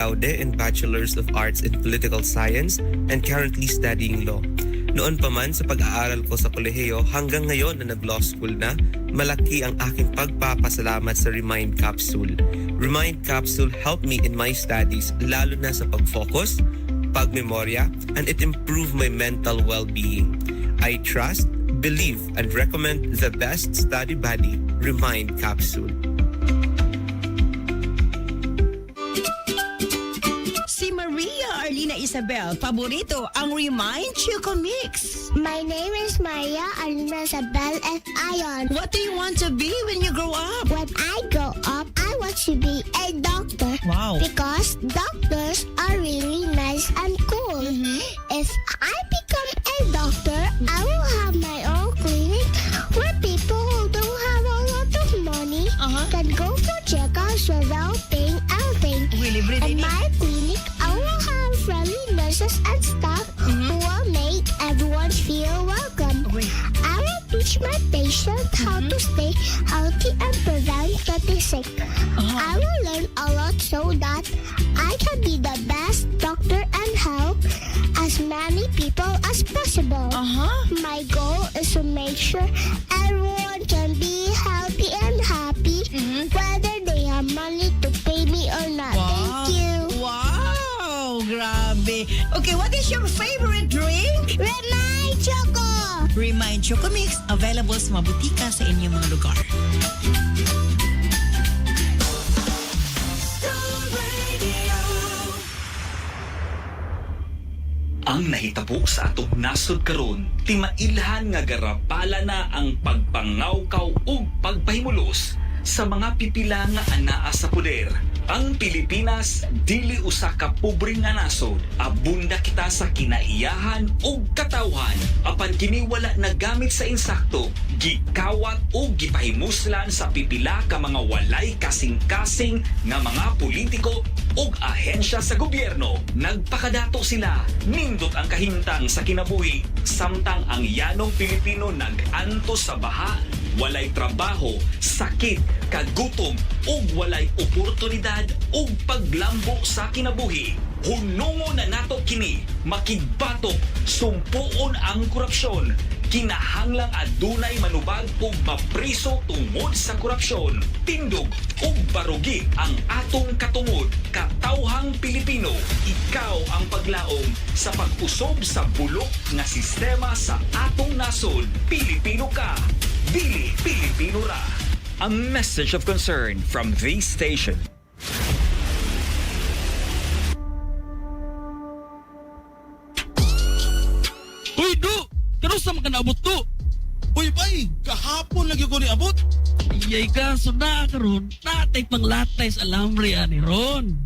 laude and Bachelors of Arts in Political Science and currently studying law. Noon pa man sa pag-aaral ko sa kolehiyo hanggang ngayon na nag-law school na, malaki ang aking pagpapasalamat sa Remind Capsule. Remind Capsule helped me in my studies lalo na sa pag-focus, pagmemorya, and it improved my mental well-being. I trust, believe, and recommend the best study buddy, Remind Capsule. Si Maria Arlina Isabel, paborito ang Remind Choco Mix. My name is Maria Alina Isabel F. Ion. What do you want to be when you grow up? When I grow up, I want to be a doctor. Wow. Because doctors are really nice and cool. If I become a doctor, I will have my own clinic where people who don't have a lot of money can go for checkups without paying anything. Libre In din my clinic, I will have friendly nurses and staff who will make everyone feel welcome. I will teach my patients how to stay healthy and prevent getting sick. I will learn a lot so that I can be the best doctor and help as many people as possible. My goal is to make sure everyone can be healthy and happy, whether they have money to pay me or not. Thank you. Wow, grabe. Okay, what is your favorite drink? Remind Choco! Remind Choco Mix, available sa mga butika sa inyong mga lugar. Ang nahitabo sa atong nasod karon, timailhan nga garapala na ang pagpangawkaw ug pagpahimulos sa mga pipila nga anaa sa poder. Ang Pilipinas dili usa ka pobre nga nasod. Abunda kita sa kinaiyahan ug katawhan. Apan kini wala nagamit sa insakto, gikawat ug gipahimuslan sa pipila ka mga walay kasing-kasing nga mga politiko ug ahensya sa gobyerno. Nagpakadato sila, nindot ang kahintang sa kinabuhi, samtang ang yanong Pilipino nag-anto sa baha, walay trabaho, sakit, kagutom ug walay oportunidad ug paglambo sa kinabuhi. Hunungo na nato kini, makigbatok, sumpuon ang korupsyon. Kinahanglang adunay manubag ug mapriso tungod sa korupsyon. Tindog ug barugi ang atong katungod. Katawhang Pilipino, ikaw ang paglaom sa pag-usob sa bulok nga sistema sa atong nasod. Pilipino ka, dili Pilipino ra. A message of concern from this station. Uy, Do! Kanusa man ka naabot, Do? Uy, bay! Kahapon lagi ko ni abot. Iyay ka, so na karon natay panglatay sa alambre ani ron.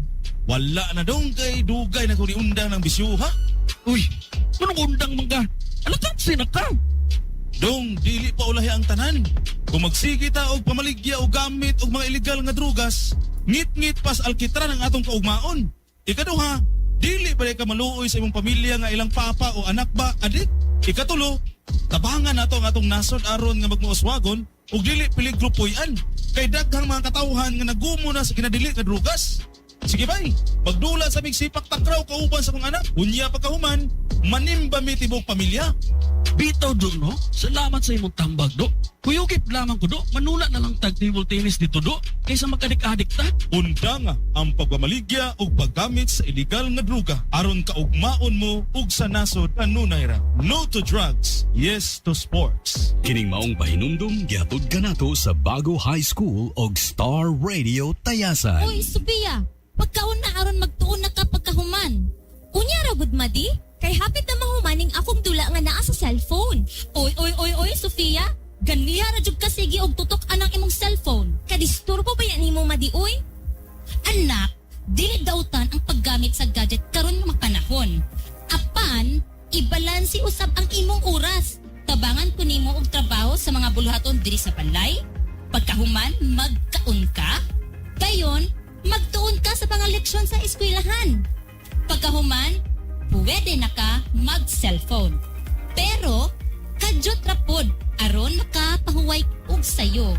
Wala na dong kay dugay na ko ni undang ng bisyo, ha? Uy, anong undang man ka? Ano na ka? Dong, dili pa ulahi ang tanan. Kung magsige ta og pamaligya o gamit og mga illegal nga drugas, ngit-ngit pas alkitran ang atong kaugmaon. Ikaduha, dili pa ka maluoy sa imong pamilya nga ilang papa o anak ba, adik? Ikatulo, tabangan nato ang atong nasod aron nga magmuoswagon ug dili peligro puy-an kay daghang mga katawhan nga nagumo na sa kinadili nga drugas. Sige bay, magdula sa migsipak takraw kauban sa kong anak. Unya pagkahuman, manimba mi tibok pamilya. Bitaw, Do, no? Salamat sa imong tambag, Do. Kuyukip lamang ko, Do. Manula na lang tag-table tennis dito, Do. Kaysa magkadik-adik ta. Unda nga ang pagmamaligya o paggamit sa illegal nga druga aron kaugmaon mo ug sa nasod kanunay ra. No to drugs, yes to sports. Kining maong pahinumdum gihatod kanato sa Bago High School og Star Radio Tayasan. Uy, Sophia, pagkaon na aron magtuon na ka pagkahuman. Unya ra gud madi, kay hapit na mahumaning akong dula nga naa sa cellphone. Oy, Sophia, ganiya ra jud ka sige og tutok anang imong cellphone. Kadisturbo ba yan nimo madi uy? Anak, dili dautan ang paggamit sa gadget karon nga panahon. Apan, ibalansi usab ang imong oras. Tabangan ko nimo og trabaho sa mga buluhaton diri sa balay. Pagkahuman, magkaon ka. Dayon, magtuon ka sa mga leksyon sa eskwelahan. Pagkahuman, pwede na ka mag-cellphone. Pero, kadyot rapod, aron makapahuway og sayo.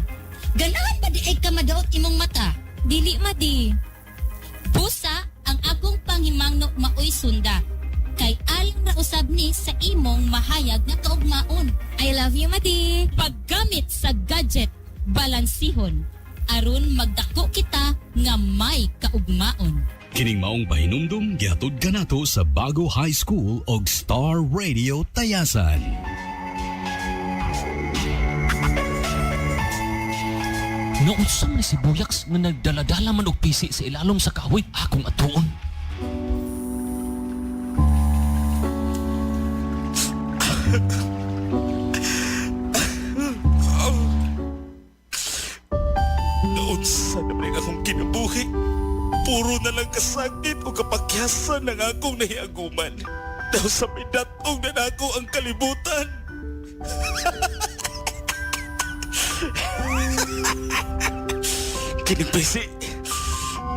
Ganahan ba di ay ka madaot imong mata? Dili madi. Busa ang isunda. Kay alang ra usab ni sa imong mahayag nga kaugmaon. I love you, Madi. Paggamit sa gadget, balansihon. Aron magdako kita nga may kaugmaon. Kining maong pahinumdum gihatod kanato sa Bago High School og Star Radio Tayasan. Naunsam ni si Buyaks nga nagdaladala man og pisi sa ilalom sa kahoy akong atuon. Naunsa naman ang akong kinabuhi. Puro na lang kasakit o kapakyasan ng akong nahiaguman. Daw sa minatong na nako ang kalibutan.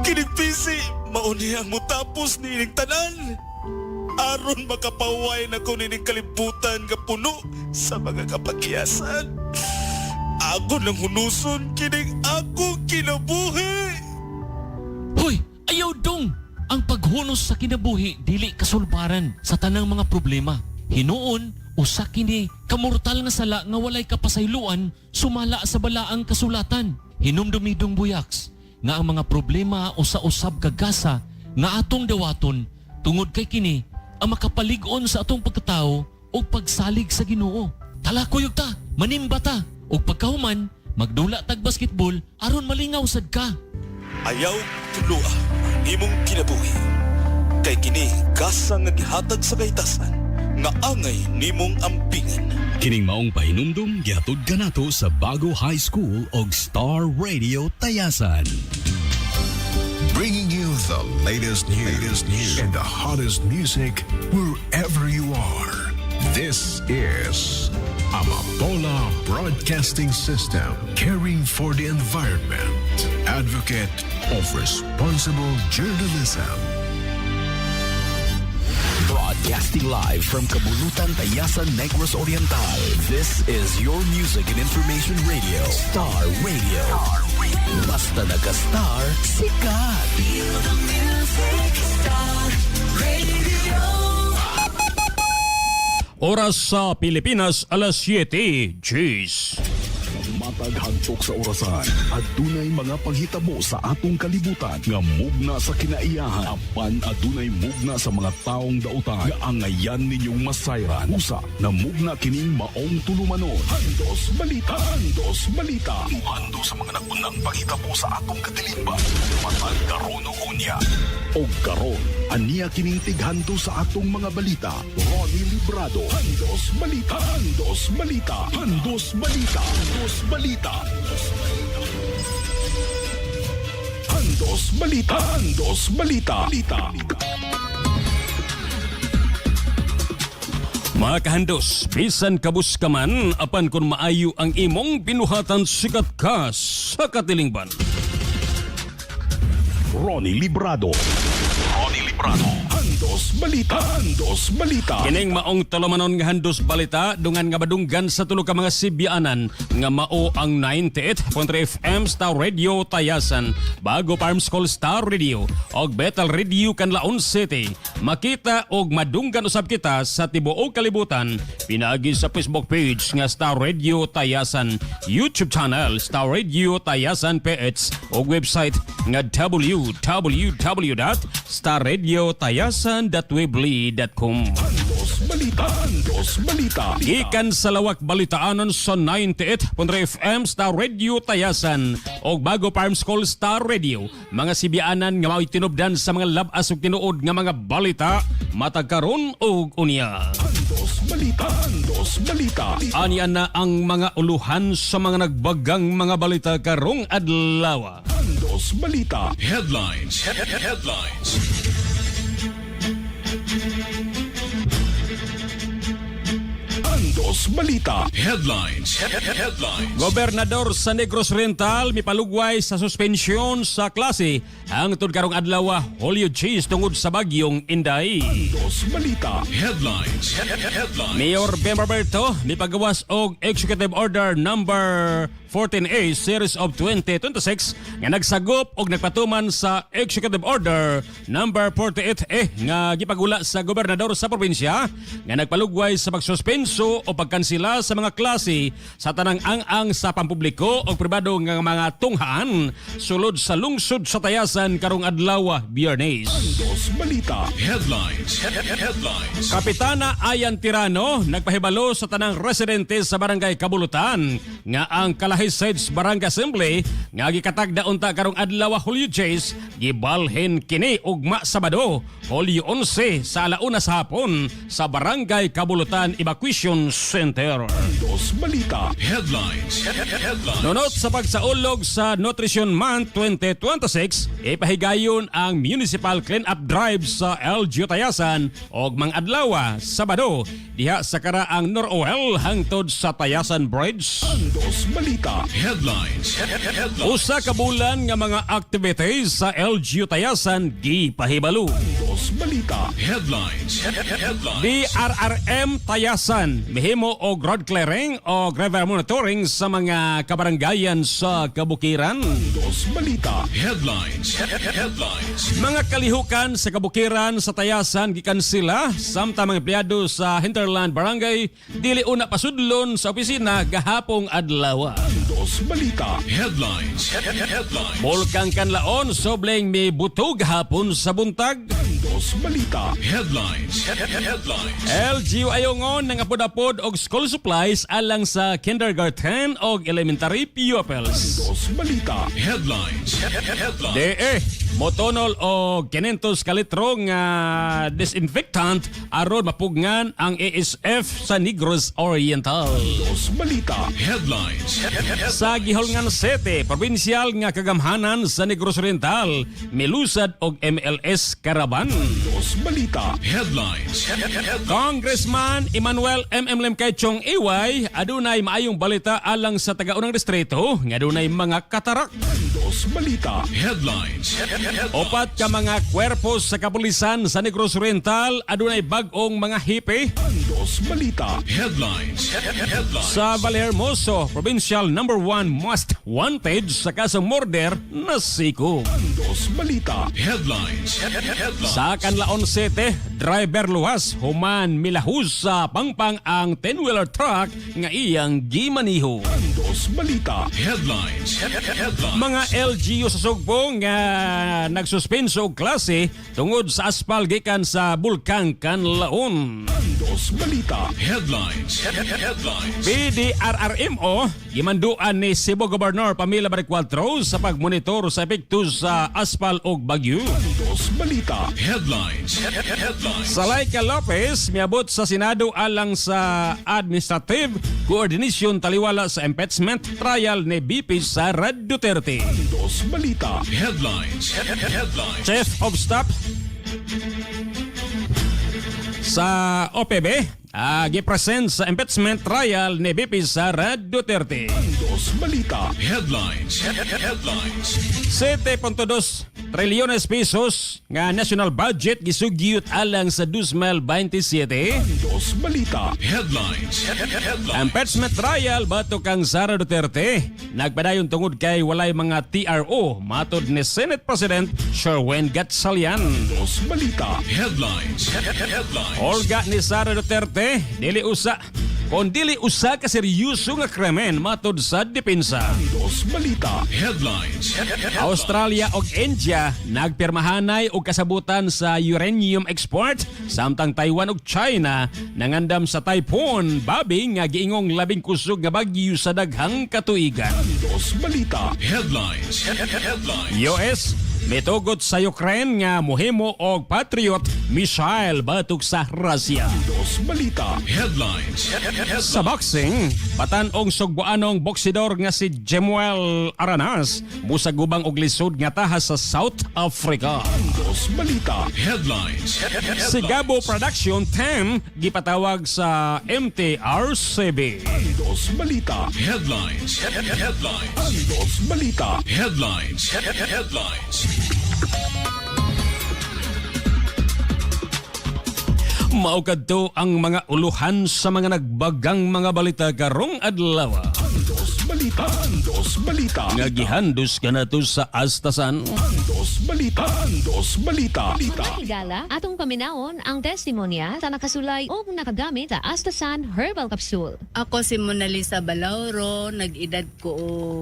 Kinigpisi, mauni ang mutapos ni ining tanan. Aron makapaway na ko nining kalibutan nga puno sa mga kapakyasan. Ako nang hunuson kining ako kinabuhi. Hoy, ayaw dong! Ang paghunos sa kinabuhi dili kasulbaran sa tanang mga problema. Hinuon, usa kini kamortal nga sala nga walay kapasayloan sumala sa balaang kasulatan. Hinumdumidong Buyaks nga ang mga problema o sa usab kagasa nga atong dawaton tungod kay kini ang makapalig-on sa atong pagkatao o pagsalig sa Ginoo. Talakuyog ta, manimba ta, o pagkahuman, magdula tag basketball aron malingaw sad ka. Ayaw tulua ang imong kinabuhi. Kay kini gasa nga gihatag sa kaitasan nga angay nimong ampingan. Kining maong pahinumdum gihatod kanato sa Bago High School og Star Radio Tayasan. Bringing you the latest news and the hottest music wherever you are. This is Amapola Broadcasting System, caring for the environment, advocate of responsible journalism. Broadcasting live from Kabulutan, Tayasan, Negros Oriental. This is your music and information radio, Star Radio. Basta nagka-star, sikat. Feel the music, Star Radio. Oras sa Pilipinas, alas 7, G's. Matag hagtok sa orasan at dunay mga panghitabo sa atong kalibutan nga mugna sa kinaiyahan apan adunay mugna sa mga taong dautan nga angayan ninyong masayran usa na mugna kining maong tulumanon. Handos balita, handos balita. Hando sa mga nagunang panghitabo sa atong katilimban matag karon o unya o karon aniya kining tighando sa atong mga balita. Ronnie Librado, handos balita, handos balita, handos balita, handos balita. Handos balita, handos balita. Mga kahandos, bisan kabus ka man, apan kung maayo ang imong binuhatan sikat ka sa katilingban. Ronnie Librado. Handos balita, handos balita. Kining maong tulumanon nga handos balita dungan nga badunggan sa tulo ka mga Sibianan nga mao ang 98.3 FM Star Radio Tayasan, Bago Farm School Star Radio og Betel Radio Canlaon City. Makita og madunggan usab kita sa tibuok kalibutan pinaagi sa Facebook page nga Star Radio Tayasan, YouTube channel Star Radio Tayasan PH og website nga www.starradiotayasan.weebly.com. Handos balita. Gikan sa lawak balitaanon sa 98.3 FM Star Radio Tayasan og Bago Farm School Star Radio. Mga Sibianan nga mao'y tinubdan sa mga labas ug tinuod nga mga balita matag karon og unya. Handos balita. Aniya na ang mga uluhan sa mga nagbagang mga balita karong adlaw. Handos balita. Headlines. Handos balita. Headlines. Gobernador sa Negros Oriental mipalugway sa suspensyon sa klase hangtod karong adlaw Hulyo 10 tungod sa bagyong Inday. Handos balita. Headlines. Mayor Bem Roberto mipagawas og Executive Order number 14A Series of 2026 nga nagsagop og nagpatuman sa Executive Order number 48A nga gipagula sa gobernador sa probinsya nga nagpalugway sa pagsuspenso o pagkansela sa mga klase sa tanang ang sa pampubliko o pribado nga mga tunghaan sulod sa lungsod sa Tayasan karong adlaw Biyernes. Dos Balita. Headlines. Headlines. Kapitana Ayan Tirano nagpahibalo sa tanang residente sa Barangay Kabulutan nga ang Kalahiseds Barangay Assembly nga gikatagda unta karong adlaw Hulyo 10 gibalhin kini ugma Sabado Hulyo 11 sa alauna sa hapon sa Barangay Kabulutan Evacuation Center. Dos Balita. Headlines. Headlines. Nunot sa pagsaulog sa Nutrition Month 2026, ipahigayon ang Municipal Clean-up Drive sa LGU Tayasan og mga adlaw Sabado diha sa karaang Noroel hangtod sa Tayasan Bridge. Dos Balita. Headlines. Headlines. Usa ka bulan nga mga activities sa LGU Tayasan gipahibalo. Dos Balita. Headlines. Headlines. DRRM Tayasan mihimo og road clearing o river monitoring sa mga kabaranggayan sa kabukiran. Dos Balita. Headlines. Headlines. Mga kalihukan sa kabukiran sa Tayasan gikansela samtang mga empleyado sa Hinterland Barangay dili una pasudlon sa opisina gahapong adlaw. Dos Balita. Headlines. Headlines. Bulkang Kanlaon sobleng may butog hapon sa buntag. Dos Balita. Headlines. Headlines. LGU ayongon ng apod-apod og school supplies alang sa kindergarten og elementary pupils. Dos Balita. Headlines. Headlines. DE, motonol o 500 kalitro nga disinfectant aron mapugngan ang ASF sa Negros Oriental. Dos Balita. Headlines. Sa Giholngan City, provinsyal nga kagamhanan sa Negros Oriental, milusad og MLS Caravan. Dos Balita. Headlines. Headlines. Congressman Emmanuel M.M. Lemkaychong Iway adunay maayong balita alang sa taga-unang distrito nga adunay mga katarak. Dos Balita. Headlines. Opat ka mga kwerpos sa kapulisan sa Negros Oriental adunay bag-ong mga hipe. Dos Balita. Headlines. Headlines. Sa Vallehermoso, Provincial number 1 most wanted sa kasong murder na siko. Dos Balita. Headlines. Headlines. Sa Canlaon City, driver luwas human milahus sa pangpang ang 10-wheeler truck nga iyang gimaniho. Dos Balita. Headlines. Headlines. Mga LGU sa Sugbo nga nagsuspenso og klase tungod sa aspal gikan sa Bulkang Canlaon. Dos Balita. Headlines. Headlines. PDRRMO gimanduan ni Cebu Governor Pamela Baricuatro sa pagmonitor sa epekto sa aspal og bagyo. Dos Balita. Headlines. Headlines. Salaika Lopez miabot sa Senado alang sa Administrative Coordination taliwala sa impeachment trial ni VP Sara Duterte. Dos Balita. Headlines. Headlines. Chief of Staff sa OPB gipresent sa impeachment trial ni VP Sara Duterte. Dos Balita. Headlines. Headlines. 7.2 trilyones pesos nga national budget gisugyot alang sa 2027. Dos Balita. Headlines. Headlines. Impeachment trial batok kang Sara Duterte nagpadayon tungod kay walay mga TRO matod ni Senate President Sherwin Gatchalian. Dos Balita. Headlines. Headlines. Olga ni Sara Duterte dili usa ka seryoso nga krimen matod sa depensa. Dos Balita. Headlines. Australia ug India nagpirmahanay og kasabutan sa uranium export samtang Taiwan ug China nangandam sa typhoon Babi nga giingong labing kusog nga bagyo sa daghang katuigan. Dos Balita. Headlines. Headlines. US mitugot sa Ukraine nga mohimo og Patriot missile batok sa Russia. Dos Balita. Headlines. Sa boxing, patan-ong sugboanong boksidor nga si Jemuel Aranas musagubang og lisod nga tahas sa South Africa. Dos Balita. Headlines. Si Gabo Production 10 gipatawag sa MTRCB. Dos Balita. Headlines. Headlines. Dos Balita. Headlines. Headlines. Mao kadto ang mga uluhan sa mga nagbagang mga balita karong adlaw. Dos balita. Andos balita. Nga gihandos ka na to sa astasan. Andos balita. Andos balita. Higala, atong paminawon ang testimonya sa nakasulay o nakagamit sa Astasan Herbal Capsule. Ako si Mona Lisa Balauro, nag-edad ko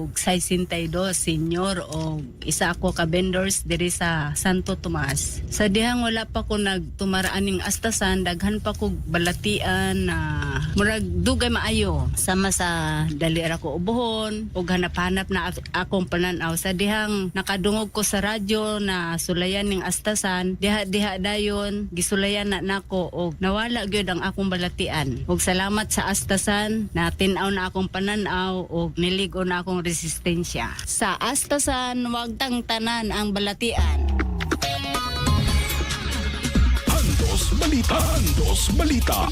og 62 senior o isa ako ka vendors diri sa Santo Tomas. Sa dihang wala pa ko nagtumaraan ning astasan, daghan pa ko balatian na murag dugay maayo. Sama sa dali ra ko ubuhon ug hanap-hanap na akong pananaw. Sa dihang nakadungog ko sa radyo na sulayan ning astasan, diha dayon gisulayan na nako og nawala gyud ang akong balatian. Ug salamat sa astasan na tin-aw na akong pananaw og niligo na akong resistensya. Sa astasan wag tang tanan ang balatian. Andos balita. Andos balita.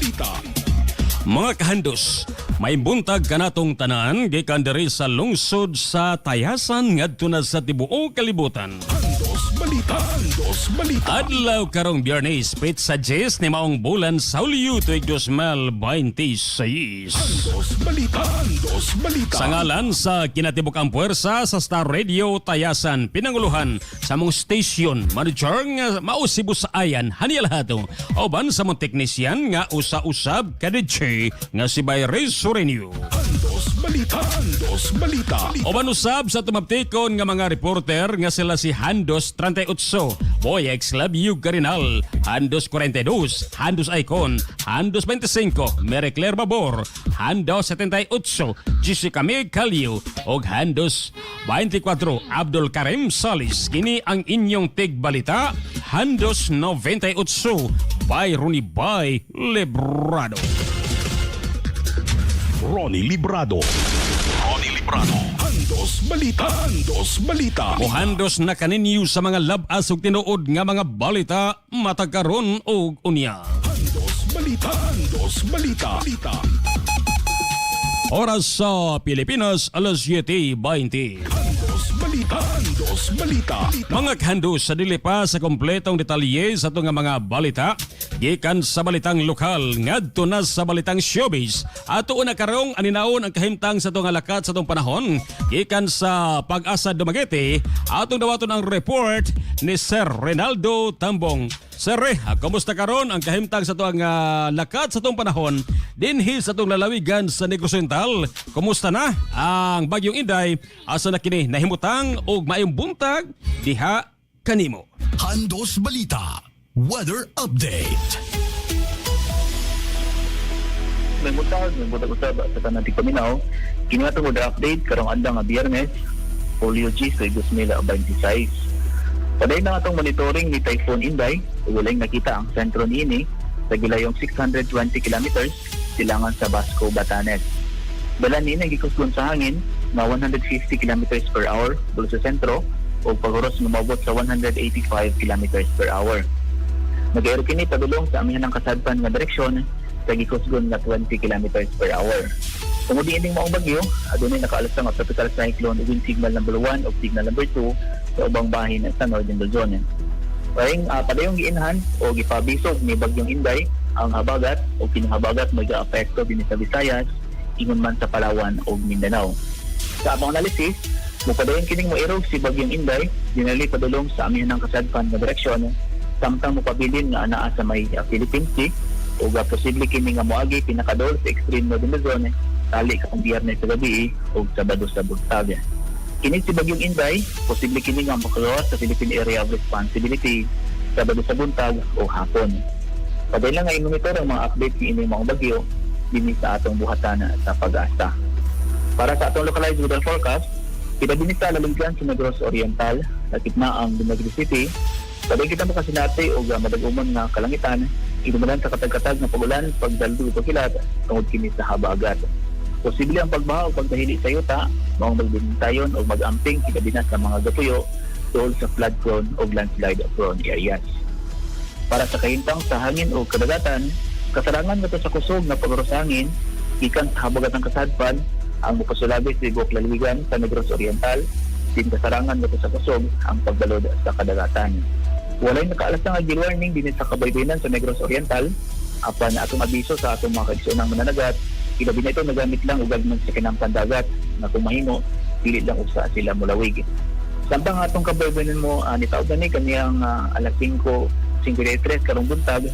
Mga kahandos, may buntag kanatong tanan gikan diri sa lungsod sa Tayasan ngadto na sa tibuok kalibutan. Andos balita. Andos balita. Adlaw karong Biyernes, pit sa 10 ni maong bulan sa Hulyo tuig 2026. Andos balita. Andos balita. Sa ngalan sa kinatibukang puwersa sa Star Radio Tayasan, pinanguluhan sa mong station, manager nga mausibo sa ayan, Haniel Hato, oban sa mong teknisyan nga usa-usab kadidje nga si Bayre Surenyo. Andos balita. Andos balita. Oban usab sa tumaptikon nga mga reporter nga sila si Handos 38, Boy X Love You Garinal, Handos 42, Handos Icon, Handos 25, Mary Claire Babor, Handos 78, Jessica May Calio, og Handos 24, Abdul Karim Salis. Kini ang inyong tigbalita, Handos 98, by Ronnie Bay Lebrado. Ronnie Librado. Andos balita. Andos balita. Muhandos na kaninyo sa mga labas ug tinuod nga mga balita matag karon og unya. Andos balita. Andos balita. Oras sa Pilipinas, alas 7:20. Andos balita. Andos balita. Mga kahandos, sa dili pa sa kompletong detalye sa ito nga mga balita, gikan sa balitang lokal, ngadto na sa balitang showbiz. Ato una karong aninaon ang kahimtang sa ito nga lakat sa itong panahon, gikan sa Pag-asa Dumaguete, atong dawaton ang report ni Sir Renaldo Tambong. Sir, kumusta karon ang kahimtang sa ito nga lakat sa itong panahon, dinhi sa itong lalawigan sa Negros Oriental? Kumusta na ang Bagyong Inday? Asa na kini nahimutang og maayong buntag diha kanimo. Andos balita. Weather update. May butag usab sa tanang Paminaw. Kini ato mo update karong adlaw nga Biyernes, Hulyo 10, 2026. Paday na atong monitoring ni Typhoon Inday, walay nakita ang sentro niini sa gilayong 620 kilometers silangan sa Basco, Batanes. Dala niini gikusgon sa hangin na 150 kilometers per hour dulot sa sentro o paghuros lumabot sa 185 kilometers per hour. Nag-aero kini padulong sa amihan ng kasadpan nga direksyon sa gikusgon nga 20 kilometers per hour. Tungod diining maong bagyo, adunay nakaalasang nga tropical cyclone ug wind signal number 1 ug signal number 2 sa ubang bahin sa Northern Luzon. Paring padayong giinhan o gipabisog ni Bagyong Inday ang habagat o kinahabagat mag-aapekto din sa Visayas, ingon man sa Palawan ug Mindanao. Sa among analisis, mupadayon kining moirog si Bagyong Inday dinali padulong sa amihan ng kasadpan nga direksyon samtang mupabilin nga anaa sa may Philippine Sea o posible kini nga moagi pinakadol sa extreme northern Luzon tali karong Biyernes sa gabi o Sabado sa buntag. Kini si Bagyong Inday posible kini nga makaluwas sa Philippine Area of Responsibility Sabado sa buntag o hapon. Padayong nga i-monitor ang mga update ni ining mga bagyo dinhi sa atong buhatan sa Pag-asa. Para sa atong localized weather forecast, pinabini sa lalawigan sa Negros Oriental, sakit na ang Dumaguete City. Paday kita makasinati o madagumon nga kalangitan, inumalan sa katag-katag na pagulan, pagdaldo ito kilat, tungod kini sa habagat. Posible ang pagbaha o pagdahili sa yuta, maong magbintayon o mag-amping kinabinas sa mga gatuyo doon sa flood-prone o landslide-prone areas. Para sa kahintang sa hangin o kadagatan, kasarangan nato sa kusog na pagurosangin, ikan sa habagat ng kasadpan, ang mupasulabi sa ibok laliwigan sa Negros Oriental, din kasarangan nato sa kusog ang pagbalod sa kadagatan. Walay nakaalasang agil warning din sa kabaybayan sa Negros Oriental, apan na atong abiso sa atong mga kaigsoonang mananagat, Ilabi na ito nagamit lang ug gagmay sa kanang pandagat na kung mahimo dili lang usa sila mulawig. Samtang atong kabaybanan mo ni taud ni kaniyang alas 5:53 karong buntag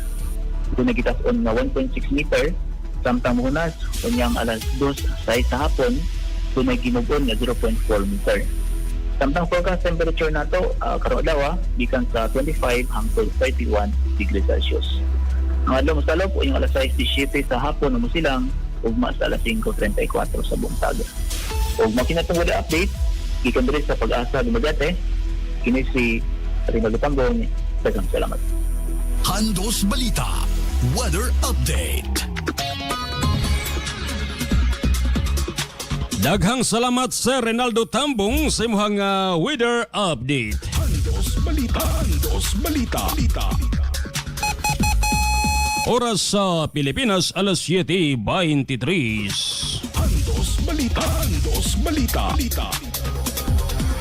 doon nagitas-on nga 1.6 meter. Samtang muhunas unyang alas 2:06 sa hapon doon gimug-on nga 0.4 meter. Samtang forecast temperature nato karong adlaw gikan sa 25 hangtod 31 degrees Celsius. Ang adlaw mosalop unyang alas 6:17 sa hapon mo silang ugma sa alas 5:34 sa buntag. Ug makinatungod na update gikan diri sa Pag-asa Dumaguete, kini si Rinaldo Pangong. Daghang salamat. Handos Balita Weather Update. Daghang salamat sa Renaldo Tambong sa imong weather update. Handos Balita. Handos Balita. Oras sa Pilipinas, alas 7:23. Handos Balita. Handos Balita.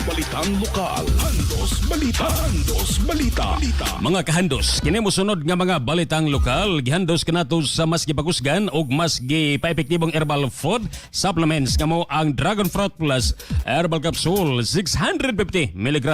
Balitang lokal. Handos Balita. Handos Balita. Mga kahandos, kini mosunod nga mga balitang lokal, gihandos kanato sa mas gipagusgan og mas gipaepektibong herbal food supplements kamo ang Dragon Fruit Plus Herbal Capsule 650 mg.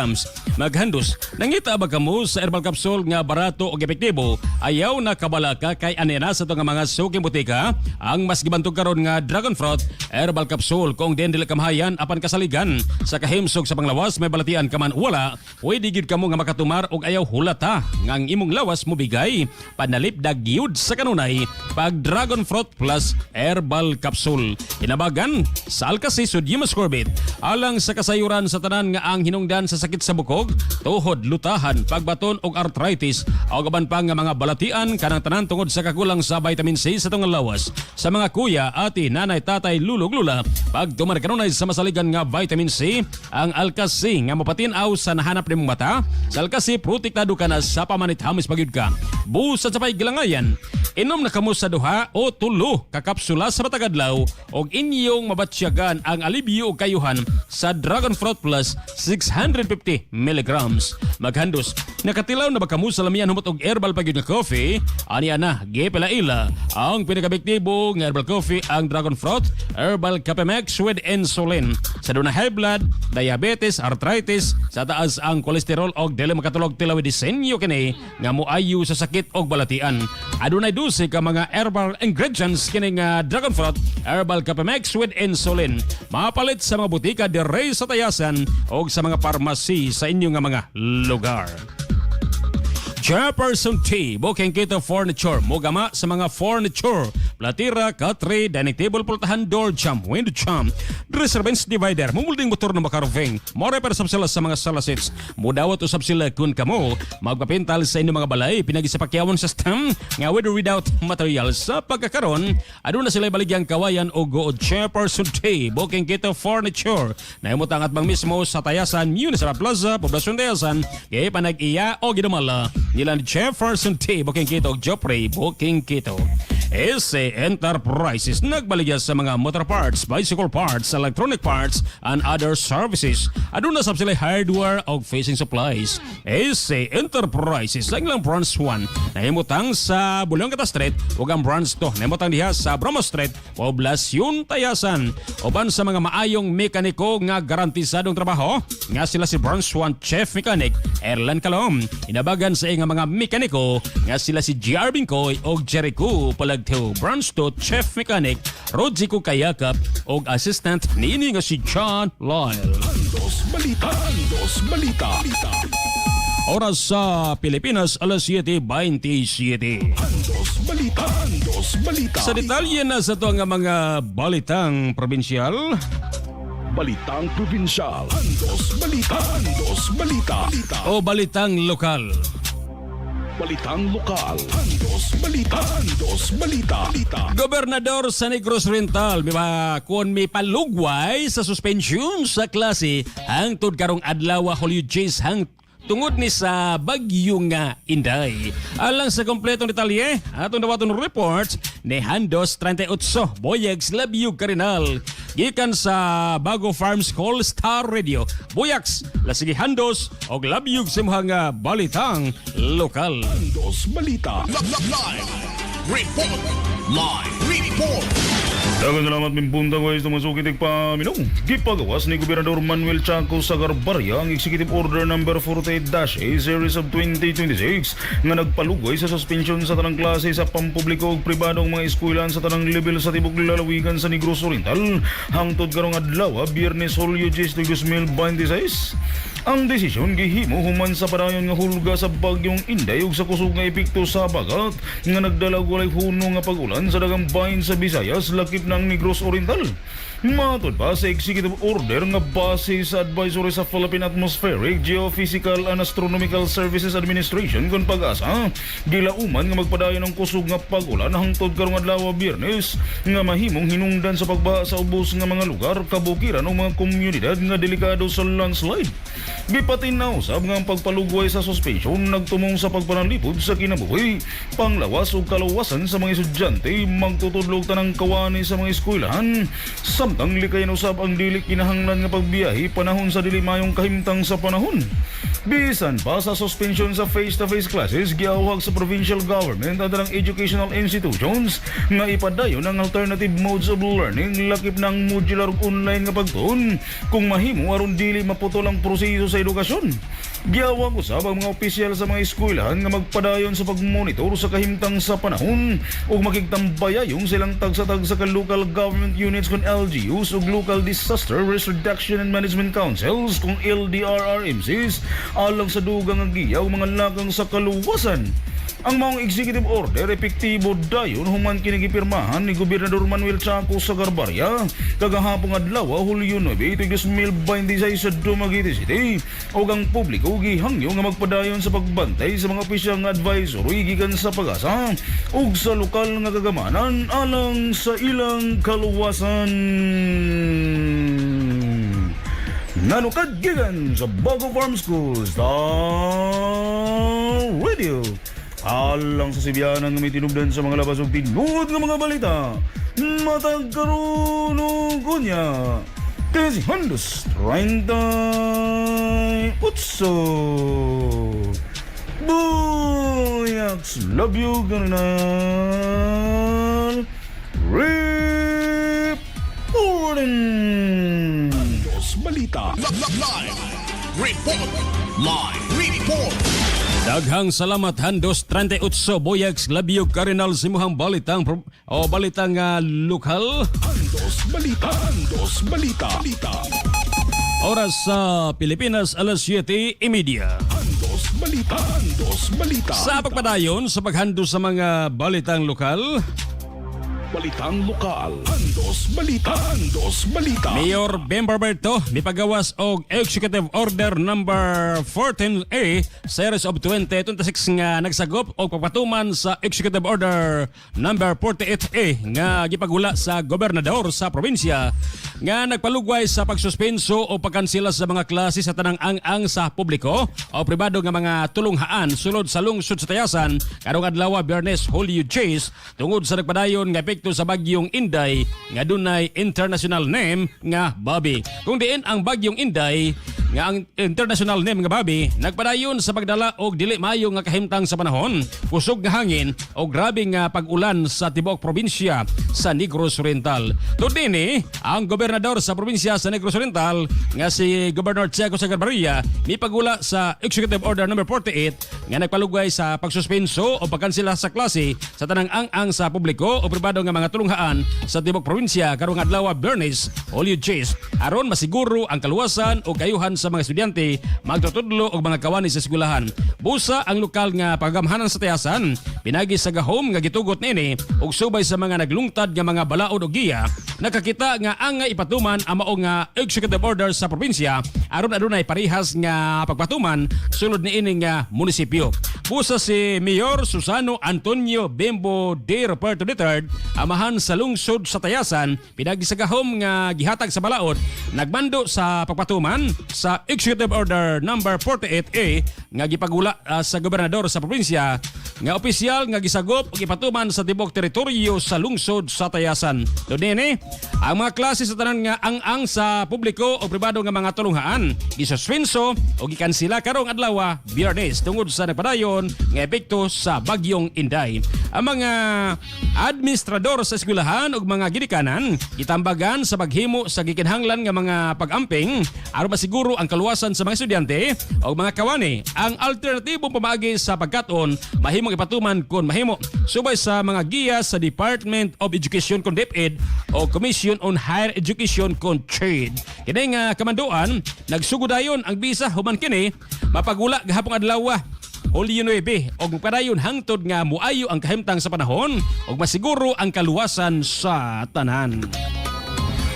Maghandos, nangita ba kamo sa herbal capsule nga barato ug epektibo? Ayaw na kabalaka kay anena sa to nga mga suking butika ang mas gibantog karon nga Dragon Fruit Herbal Capsule kung dili kamahayan apan kasaligan sa kahimsog sa panglawas may balatian ka man wala, pwede gid kamo nga makatumar og ayaw hulata nga ang imong lawas mo bigay panalipdag gyud sa kanunay pag Dragon Fruit Plus Herbal Capsule. Hinabagan sa Alkasi Sodium Ascorbate alang sa kasayuran sa tanan nga ang hinungdan sa sakit sa bukog, tuhod, lutahan, pagbaton og arthritis o gaban pa nga mga balatian kanang tanan tungod sa kakulang sa vitamin C sa tong lawas. Sa mga kuya, ati, nanay, tatay, lulog, lula, pag tumar kanunay sa masaligan nga vitamin C, ang Alkasi nga mapatinaw sa nahanap nimong mata. Sa Alkasi, protektado ka na sa pamanit-hamis pagyud ka. Busad sa paygilangayan, inom na kamo sa duha o tulo ka kapsula sa matag adlaw og inyong mabatsyagan ang alibyo og kayuhan sa Dragon Fruit Plus 650 mg. Maghandos, nakatilaw na ba kamo sa lamian humot og herbal pagyud nga coffee? Ani ana, gipila-ila ang pinakabektibo nga herbal coffee ang Dragon Fruit Herbal Capemex with insulin. Sa duna high blood, diabetes, arthritis, sa taas ang kolesterol og dili makatulog tilaw disenyo kini nga moayo sa sakit og balatian. Adunay 12 ka mga herbal ingredients kini nga Dragon Fruit Herbal Capemex with insulin. Mapalit sa mga butika dire sa Tayasan og sa mga pharmacy sa inyo nga mga lugar. Chairperson T, Booking Kito Furniture, mogama sa mga furniture, platira, katre, dining table, pultahan, door jam, window jam, dresser bench divider, mumulding motor na makarving, more para sila sa mga sala seats. Mudawat usab sila kun kamo, magpapintal sa inyong mga balay, pinagisapakyawan sa stem, nga with or without materials. Sa pagkakaroon, aduna sila baligyang kawayan o go Chairperson T, Booking Kito Furniture, na imutang at bang mismo sa Tayasan, Municipal Plaza, Poblasyon Tayasan, kaya panag-iya o ginamala, nila ni Jefferson T. Booking Kito og Joffrey Booking Kito. SC Enterprises nagbaligya sa mga motor parts, bicycle parts, electronic parts, and other services. Aduna sab sila hardware o facing supplies. SC Enterprises ang ilang branch 1 na himutang sa Bulongkata Street ug ang branch 2 na himutang diha sa Bromo Street, Poblasyon Tayasan. Uban sa mga maayong mekaniko nga garantisadong trabaho, nga sila si branch 1 Chief Mechanic Erlan Calom. Inabagan sa mga mekaniko nga sila si GR Bingkoy o Jericho Palagteo. Branch 2 Chief Mechanic Rodrigo Kayakap o assistant niini nga si John Lyle. Handos Balita. Handos Balita. Oras sa Pilipinas, alas 7:27. Handos Balita. Handos Balita. Sa detalye na sa ito nga mga balitang probinsyal, Balitang probinsyal. Handos Balita. Handos Balita. o balitang lokal. Balitang lokal. Handos Balita. Handos Balita. Gobernador sa Negros Oriental kun may palugway sa suspension sa klase hangtod karong adlaw Hulyo 10 tungod ni sa bagyo nga Inday. Alang sa kompletong detalye, atong dawaton report ni Handos 38 Boyags Labyog Karinal gikan sa Bago Farms Call Star Radio. Boyags, lasigi Handos og Labyog sa mga balitang lokal. Handos Balita. Live report. Dagan salamat mimpunta guys tumasok itig paminaw. Gipagawas ni Gobernador Manuel Chaco Sagarbarya ang Executive Order No. 48-A Series of 2026 nga nagpalugay sa suspensyon sa tanang klase sa pampubliko ug pribadong mga eskwelahan sa tanang level sa tibok lalawigan sa Negros Oriental hangtod karong adlaw Biyernes Hulyo 10, 2026. Ang desisyon gihimo human sa padayon nga hulga sa bagyong Inday ug sa kusog nga epekto sa bagat nga nagdala og walay huno nga pag-ulan sa daghang bahin sa Visayas lakip ng Negros Oriental. Matod pa sa executive order nga base sa advisory sa Philippine Atmospheric, Geophysical and Astronomical Services Administration kung pag-asa, gilauman nga magpadayon ng kusog nga pag-ulan hangtod karong adlaw Biyernes nga mahimong hinungdan sa pagbaha sa ubos nga mga lugar, kabukiran o mga komunidad nga delikado sa landslide. Gipatin na usab nga ang pagpalugway sa suspension nagtumong sa pagpanalipod sa kinabuhi, panglawas o kalawasan sa mga estudyante, magtutudlog tanang kawani sa mga eskwelahan, samtang likayan usab ang dili kinahanglan nga pagbiyahe panahon sa dili mayong kahimtang sa panahon. Bisan pa sa suspension sa face-to-face classes, giawhag sa provincial government at ang educational institutions nga ipadayon ang alternative modes of learning lakip ng modular online nga pagtuon kung mahimo aron dili maputol ang proseso sa edukasyon. Giawag usab ang mga opisyal sa mga eskwelahan nga magpadayon sa pagmonitor sa kahimtang sa panahon ug makigtambayayong silang tagsa-tagsa ka local government units kung LGUs ug local disaster risk reduction and management councils kung LDRRMCs alang sa dugang nga giyaw mga lakang sa kaluwasan. Ang mga executive order epektibo dayon human kini gipirmahan ni Gobernador Manuel Chaco Sagarbarya kagahapon adlaw Hulyo 9, 2026 sa Dumaguete City ug ang publiko gihangyo nga magpadayon sa pagbantay sa mga opisyal nga advisory gikan sa pag-asa ug sa lokal nga kagamanan alang sa ilang kaluwasan. Nanukad gigan sa Bago Farm School Star Radio. Alang sa Sibianan nga may tinubdan sa mga labas o tinuod ng mga balita. Matag karunong kunya. Kasi handos 38. Buyaks, love you, ganun. Reporting. Dos Balita. Live report. Daghang salamat Handos 38 Boyags Labiog Cardinal simuhang balitang lokal. Dos Balita. Oras sa Pilipinas alas 7:30. Dos Balita. Sa pagpadayon sa paghandos sa mga balitang lokal. Balitang lokal. Dos Balita. Mayor Bem Barberto mipagawas og Executive Order No. 14A Series of 2026 nga nagsagop og pagpatuman sa Executive Order No. 48A nga gipagula sa gobernador sa probinsya nga nagpalugway sa pagsuspenso o pagkansela sa mga klase sa tanang ang sa publiko o pribado nga mga tulunghaan sulod sa lungsod sa Tayasan karong adlaw Biyernes Hulyo 10 tungod sa nagpadayon nga epekto sa bagyong Inday nga dunay international name nga Bobby. Kung diin ang bagyong Inday nga ang international name nga Bobby nagpadayon sa pagdala og dili maayo nga kahimtang sa panahon, kusog nga hangin o grabe nga pag-ulan sa tibuok probinsya sa Negros Oriental. Tudini ang gobernador sa probinsya sa Negros Oriental nga si Governor Chaco Sagarbarya mipagula sa Executive Order No. 48 nga nagpalugway sa pagsuspenso o pagkansela sa klase sa tanang ang sa publiko o pribado nga mga tulunghaan sa tibuok probinsya karong adlaw Biyernes Hulyo 10 aron masiguro ang kaluwasan o kayuhan sa mga estudyante magtutudlo og mga kawani sa eskwelahan. Busa ang lokal nga pagamhanan sa Tayasan pinagi sa gahom nga gitugot nini og subay sa mga naglungtad nga mga balaod og giya nakakita nga ang ipatuman ang mao nga executive order sa probinsya aron adunay parehas nga pagpatuman sulod niini nga munisipyo. Busa si Mayor Susano Antonio Bembo de Roberto III amahan sa lungsod sa Tayasan pinagi sa gahom nga gihatag sa balaod nagmando sa pagpatuman sa Executive Order No. 48A nga gipagula sa gobernador sa probinsya nga opisyal nga gisagop ug ipatuman sa tibok teritoryo sa lungsod sa Tayasan. Dunini ang mga klase sa tanan nga ang sa publiko o pribado nga mga tulunghaan gisuspenso o gikansela karong adlaw Biyernes tungod sa nagpadayon nga epekto sa bagyong Inday. Ang mga administrador sa eskwelahan ug mga ginikanan gitambagan sa paghimo sa gikinahanglan nga mga pag-amping aron masiguro ang kaluwasan sa mga estudyante ug mga kawani. Ang alternatibong pamaagi sa pagkaton mahimong ipatuman kon mahimo subay sa mga giya sa Department of Education kon DepEd o Commission on Higher Education kon CHED. Kini nga kamanduan nagsugudayon ang bisa human kini mapagula gahapong adlaw Hulyo 9 og padayon hangtod nga muayo ang kahimtang sa panahon ug masiguro ang kaluwasan sa tanan.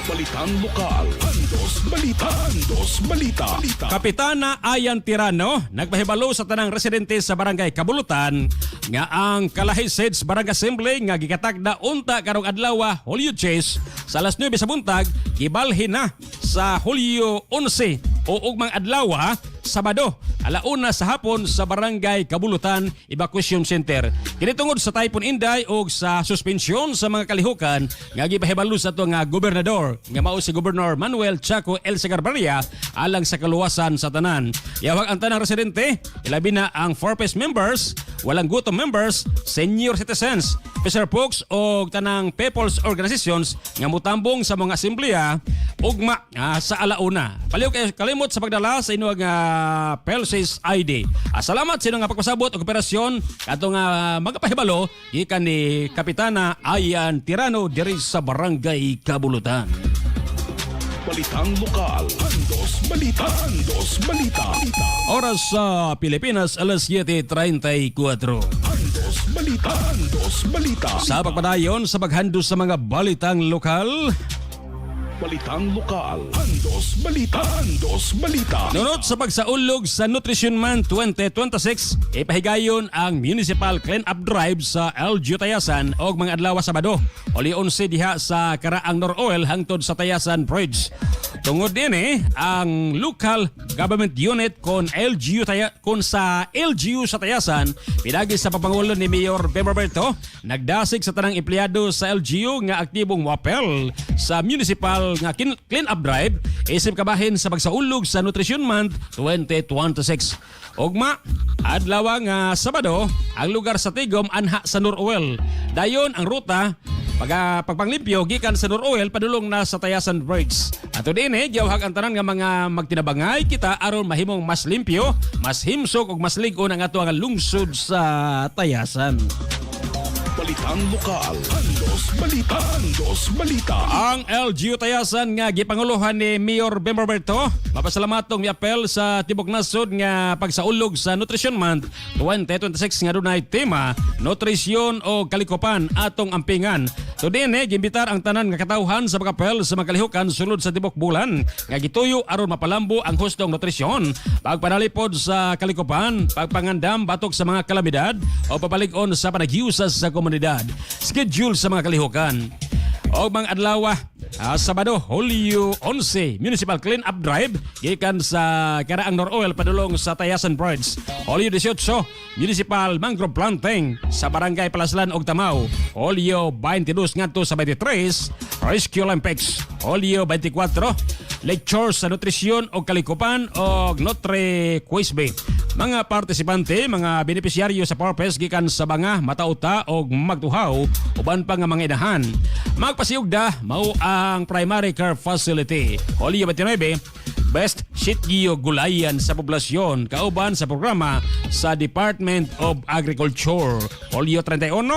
Balitang lokal. Andos Balita. Andos Balita. Kapitana Ayan Tirano nagpahibalo sa tanang residente sa barangay Kabulutan nga ang Kalahiseds Barangay Assembly nga gikatagda unta karong adlaw Hulyo 10 sa alas 9 sa buntag gibalhin na sa Hulyo 11 o ugmang adlaw Sabado, alauna sa hapon sa Barangay Kabulutan Evacuation Center. Kini tungod sa Typhoon Inday o sa suspensyon sa mga kalihukan nga gipahibalo sa ato nga gobernador nga mao si Gobernador Manuel Chaco El Segarbarria alang sa kaluwasan sa tanan. Yawag ang tanang residente, ilabi na ang FORPES members, walang gutom members, senior citizens, officer folks o tanang people's organizations nga mutambong sa mga asembleya ugma sa alauna. Paliw kayo kalimot sa pagdala sa inyong Pelsis ID. Salamat sa inyong pagpasabot o kooperasyon katong magpahibalo gikan ni Kapitana Ayan Tirano diri sa Barangay Kabulutan. Balitang lokal. Andos Balita. Andos Balita. Oras sa Pilipinas, alas 7:34. Andos Balita. Andos Balita. Sa pagpadayon sa paghandos sa mga balitang lokal, Balitang lokal. Andos Balita. Andos Balita. nunod sa pagsaulog sa Nutrition Month 2026, ipahigayon ang Municipal Clean-up Drive sa LGU Tayasan og mga adlaw Sabado. Oli 11 diha sa Karaang Noroil hangtod sa Tayasan Bridge. Tungod din ang local government unit kon sa LGU sa Tayasan, pinagi sa papangulo ni Mayor Bem Roberto, nagdasig sa tanang empleyado sa LGU nga aktibong wapel sa municipal nga clean-up drive isip kabahin sa pagsaulog sa Nutrition Month 2026. Ugma, adlaw nga Sabado, ang lugar sa Tigom anha sa Noroil. Dayon ang ruta pagpanglimpyo gikan sa Noroil padulong na sa Tayasan Bridge. Ato din giyawhag ang tanan nga mga magtinabangay kita aron mahimong mas limpyo, mas himsok ug mas lig-on ang ato nga lungsod sa Tayasan. Balitang lokal. Andos Balita. Andos Balita. Ang LGU Tayasan nga gipanguluhan ni Mayor Bem Roberto, mapasalamatong miapel sa tibok nasod nga pagsaulog sa Nutrition Month 2026 nga dunay tema nutrisyon o kalikopan atong ampingan. So din gimbitar ang tanan nga katawhan sa pagapel sa mga kalihukan sulod sa tibok bulan nga gituyo aron mapalambo ang hustong nutrisyon, pagpanalipod sa kalikopan, pagpangandam batok sa mga kalamidad o papalig-on sa panaghiusas sa komunidad. Schedule sa mga kalihukan. O mga adlaw Sabado, Hulyo 11, Municipal Clean-up Drive gikan sa Karaang Noroil padulong sa Tayasan Bridge. Hulyo 18, Municipal Mangrove Planting sa Barangay Palaslan og Tamaw. Hulyo 22 ngadto sa 23, Rescue Olympics. Hulyo 24, lecture sa nutrisyon o kalikupan o Notre Quisbe. Mga partisipante, mga benepisyaryo sa purpose gikan sa banga, matauta o magtuhaw uban pa nga mga inahan. Magpasiyugda mao ang primary care facility. Hulyo 29, Best Sitgio Gulayan sa poblasyon kauban sa programa sa Department of Agriculture. Hulyo 31,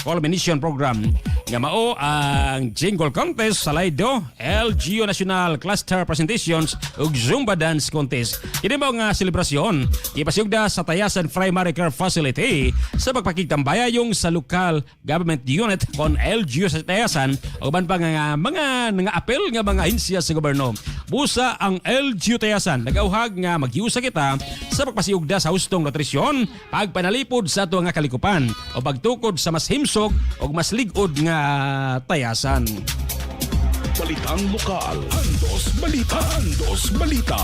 Culmination Program. Nga mao ang Jingle Contest sa Laido, LGU National Cluster Presentations ug Zumba Dance Contest. Kini mao nga selebrasyon ipasiyugda sa Tayasan Primary Care Facility sa pagpakigtambayayong sa local government unit kon LGU sa Tayasan uban pa nga mga apel nga mga ahensya sa gobyerno. Busa ang LGU Tayasan nagauhag nga maghiusa kita sa pagpasiyugda sa hustong nutrisyon, pagpanalipod sa ato nga kalikupan o pagtukod sa mas himsog o mas ligod nga Tayasan. Balitang lokal. Andos Balita. Andos Balita.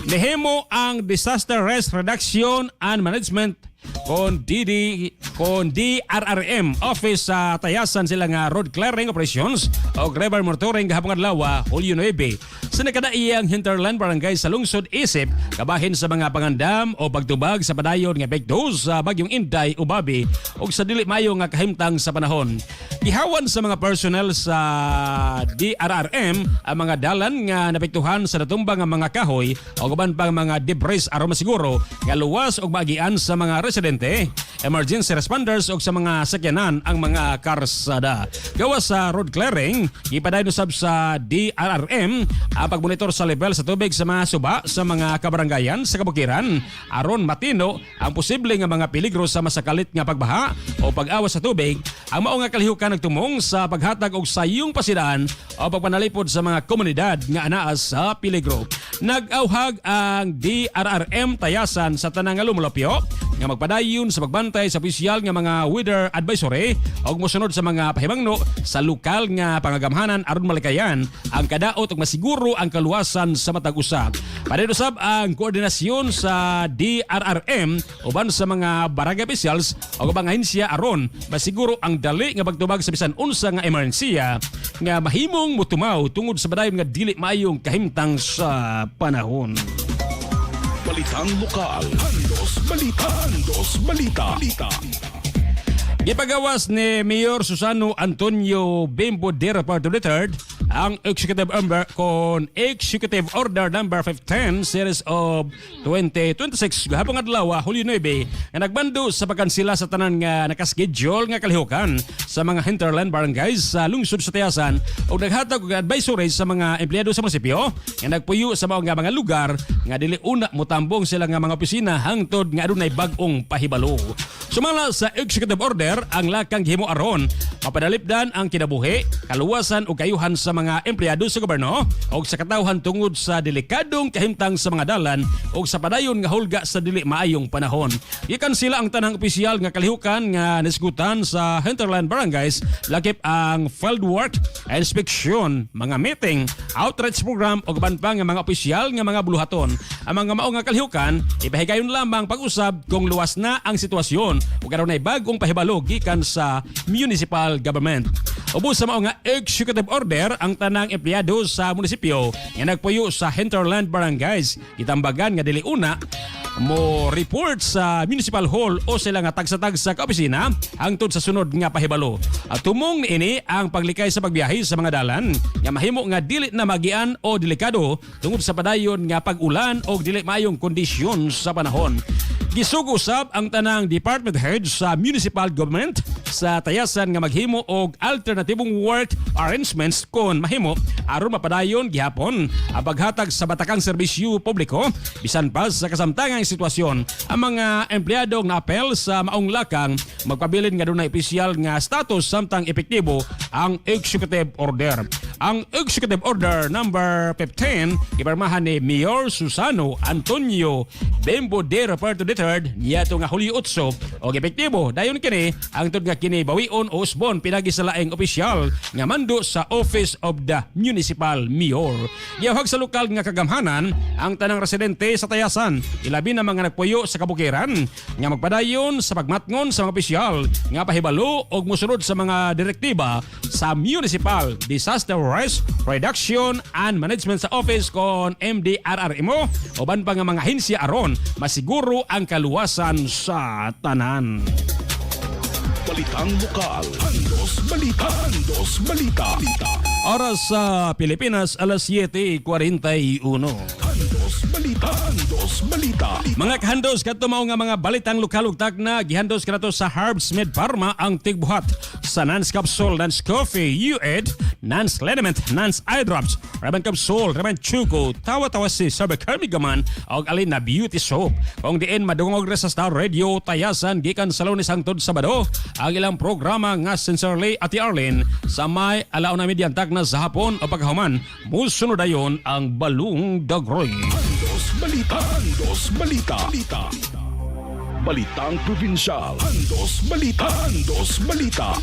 Nihimo ang Disaster Risk Reduction and Management kon DRRM office sa tayasan sila nga road clearing operations o river monitoring gahapon adlaw Hulyo 9 sa nakadaiyang hinterland barangay sa lungsod Isip kabahin sa mga pangandam o pagtubag sa padayon nga epekto sa bagyong Inday o Babi o sa dili maayo nga kahimtang sa panahon. Gihawan sa mga personnel sa DRRM ang mga dalan nga napektuhan sa natumbang nga mga kahoy o guban pang mga debris aron masiguro nga luwas og magian sa mga residente, emergency responders o sa mga sakyanan ang mga karsada. Gawas sa road clearing, gipadayon usab sa DRRM ang pagmonitor sa level sa tubig sa mga suba sa mga kabarangayan sa kabukiran aron matino ang posible nga mga peligro sa masakalit nga pagbaha o pag-awas sa tubig. Ang mao nga kalihukan nagtumong sa paghatag og sayong pasidaan o pagpanalipod sa mga komunidad nga anaa sa peligro. Nag-auhag ang DRRM tayasan sa tanang nga lumulupyo nga magpadayon sa pagbantay sa opisyal nga mga weather advisory o mosunod sa mga pahimangno sa lokal nga pangagamhanan aron malikayan ang kadaot ug masiguro ang kaluwasan sa matag usa. Padayong usab ang koordinasyon sa DRRM uban sa mga barangay officials o ubang ahensya aron masiguro ang dali nga pagtubag sa bisan unsa nga emerhensiya nga mahimong motumaw tungod sa padayon nga dili maayong kahimtang sa panahon. Balitang lokal. Handos Balita. Handos Balita. Gipagawas ni Mayor Susano Antonio Bimbo de Reparto III ang Executive Order number 15 series of 2026 gahapon adlaw Hulyo 9 nga nagbando sa pagkansela sa tanan nga nakaschedule nga kalihukan sa mga hinterland barangays sa lungsod sa Tayasan o naghatag og advisory sa mga empleyado sa munisipyo nga nagpuyo sa mga lugar nga dili una motambong sila nga mga opisina hangtod nga adunay bag-ong pahibalo. Sumala sa Executive Order ang lakang gihimo aron mapadalipdan ang kinabuhi, kaluwasan ug kayuhan sa mga empleyado sa gobyerno ug sa katawhan tungod sa delikadong kahimtang sa mga dalan ug sa padayon nga hulga sa dili maayong panahon. Gikan sila ang tanang opisyal nga kalihukan nga nisgutan sa hinterland barangays lakip ang fieldwork, inspection, mga meeting, outreach program ug uban pa nga mga opisyal nga mga buluhaton. Ang mga mao nga kalihukan ipahigayon lamang pag-usab kung luwas na ang sitwasyon ug karon ay bag-ong pahibalo gikan sa municipal government. Ubos sa mao nga executive order ang tanang empleyado sa munisipyo nga nagpuyo sa hinterland barangays gitambagan nga dili una mo report sa municipal hall o sila nga tagsa-tagsa ka opisina hangtod sa sunod nga pahibalo. At tumong niini ang paglikay sa pagbiyahe sa mga dalan nga mahimo nga dili na magian o delikado tungod sa padayon nga pag-ulan o dili maayong kondisyon sa panahon. Gisug-usab ang tanang department heads sa municipal government sa Tayasan nga maghimo og alternatibong work arrangements kon mahimo aron mapadayon gihapon ang paghatag sa batakang serbisyo publiko bisan pa sa kasamtangang sitwasyon. Ang mga empleyado nga apel sa maong lakang magpabilin nga dunay opisyal nga status samtang epektibo ang executive order. Ang Executive Order number 15 giparmahan ni Mayor Susano Antonio Bimbo de Reparto III niyato nga Hulyo 8 o epektibo dayon kini hangtod nga kini bawion o usbon pinagi sa laing opisyal nga mando sa Office of the Municipal Mayor. Gihawag sa lokal nga kagamhanan ang tanang residente sa Tayasan ilabi na mga nagpuyo sa kabukiran nga magpadayon sa pagmatngon sa mga opisyal nga pahibalo og mosunod sa mga direktiba sa Municipal Disaster Risk Reduction and Management sa Office kon MDRRMO uban pa nga mga ahensya aron masiguro ang kaluwasan sa tanan. Balitang lokal. Handos Balita. Handos Balita. Oras sa Pilipinas, alas 7:41. Handos Balita. Handos Balita. Mga kahandos, kato mao nga mga balitang lokal ug tagna, gihandos kanato sa Herbs Med Pharma ang tigbuhat sa Nance Capsule, Nance Coffee, U-Ed, Nance Leniment, Nance Eye Drops, Ramen Capsule, Ramen Chuko, Tawa-Tawa si Sabakarmigaman og alin na beauty soap. Kung diin madungog sa Star Radio Tayasan gikan sa Lunes hangtod Sabado ang ilang programa nga Sincerely Ati Arlene sa may alauna media tagna sa hapon o pagkahuman musunod dayon ang Balung Dagroy. Handos Balita. Handos Balita. Balitang Probinsyal. Andos Balita. Andos Balita.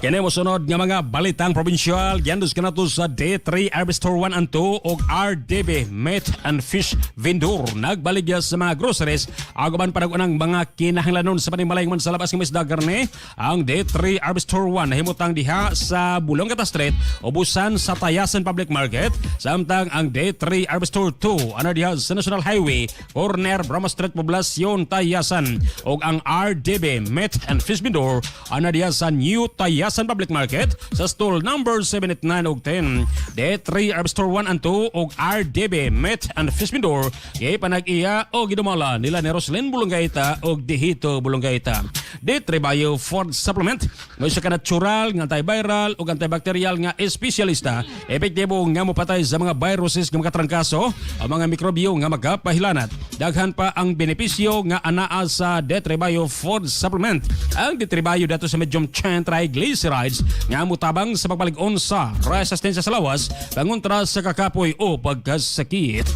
Kini mo sunod nga mga balitang probinsyal giandos kanato sa D3 Harvest Store 1 and 2 og RDB Meat and Fish Vendor nagbaligya sa mga groceries aguban panagunang mga kinahanglanon sa panimalayman sa labas ng isda garne. Ang D3 Harvest Store 1 nahimutang diha sa Bulongkata Street ubusan sa Tayasan Public Market, samtang ang D3 Harvest Store 2 ana diha sa National Highway corner Brahma Street Poblacion Tayasan, og ang RDB Meat and Fish Vendor ana diha sa New Tayasan Public Market sa stall number 789 og 10. D3 Harvest Store 1 and 2 og RDB Meat and Fish Vendor kay panag-iya o gidumala nila ni Roslyn Bulonggaita og Dihito Bulonggaita. D3 Bio Food Supplement no siya ka natural nga antiviral ug antibacterial nga espesyalista, epektibo nga mopatay sa mga viruses nga makatrangkaso ang mga mikrobyo nga magapahilanat. Daghan pa ang benepisyo nga anaa sa D3 Bio Food Supplement. Ang D3 Bio dato sa medium chain triglycerides nga mutabang sa pagpalig-on sa resistensya sa lawas pangontra sa kakapoy o pagkasakit.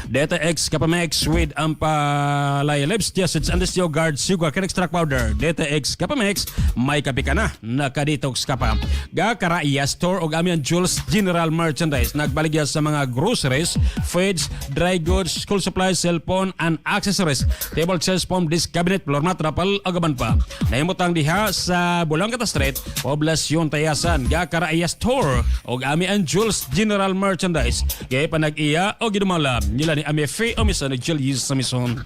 DTX Capamex with Ampalaya-Lips Acids and Guard Sugar Can Extract Powder. DTX Capamex may kapi ka na nakadetox ka pa. Gakaraiya Store og Amian Jules General Merchandise nagbaligya sa mga groceries, feeds, dry goods, school supplies, cellphone and accessories, table chairs, foam, disc, cabinet, floor mat, rapal, agaban pa. Nahimutang diha sa Bulongkata Street, Poblacion Tayasan. Gakaraiya Store og Amian Jules General Merchandise kay panag-iya o gidumala nila ni Amefe o misa ni Julius sa mison.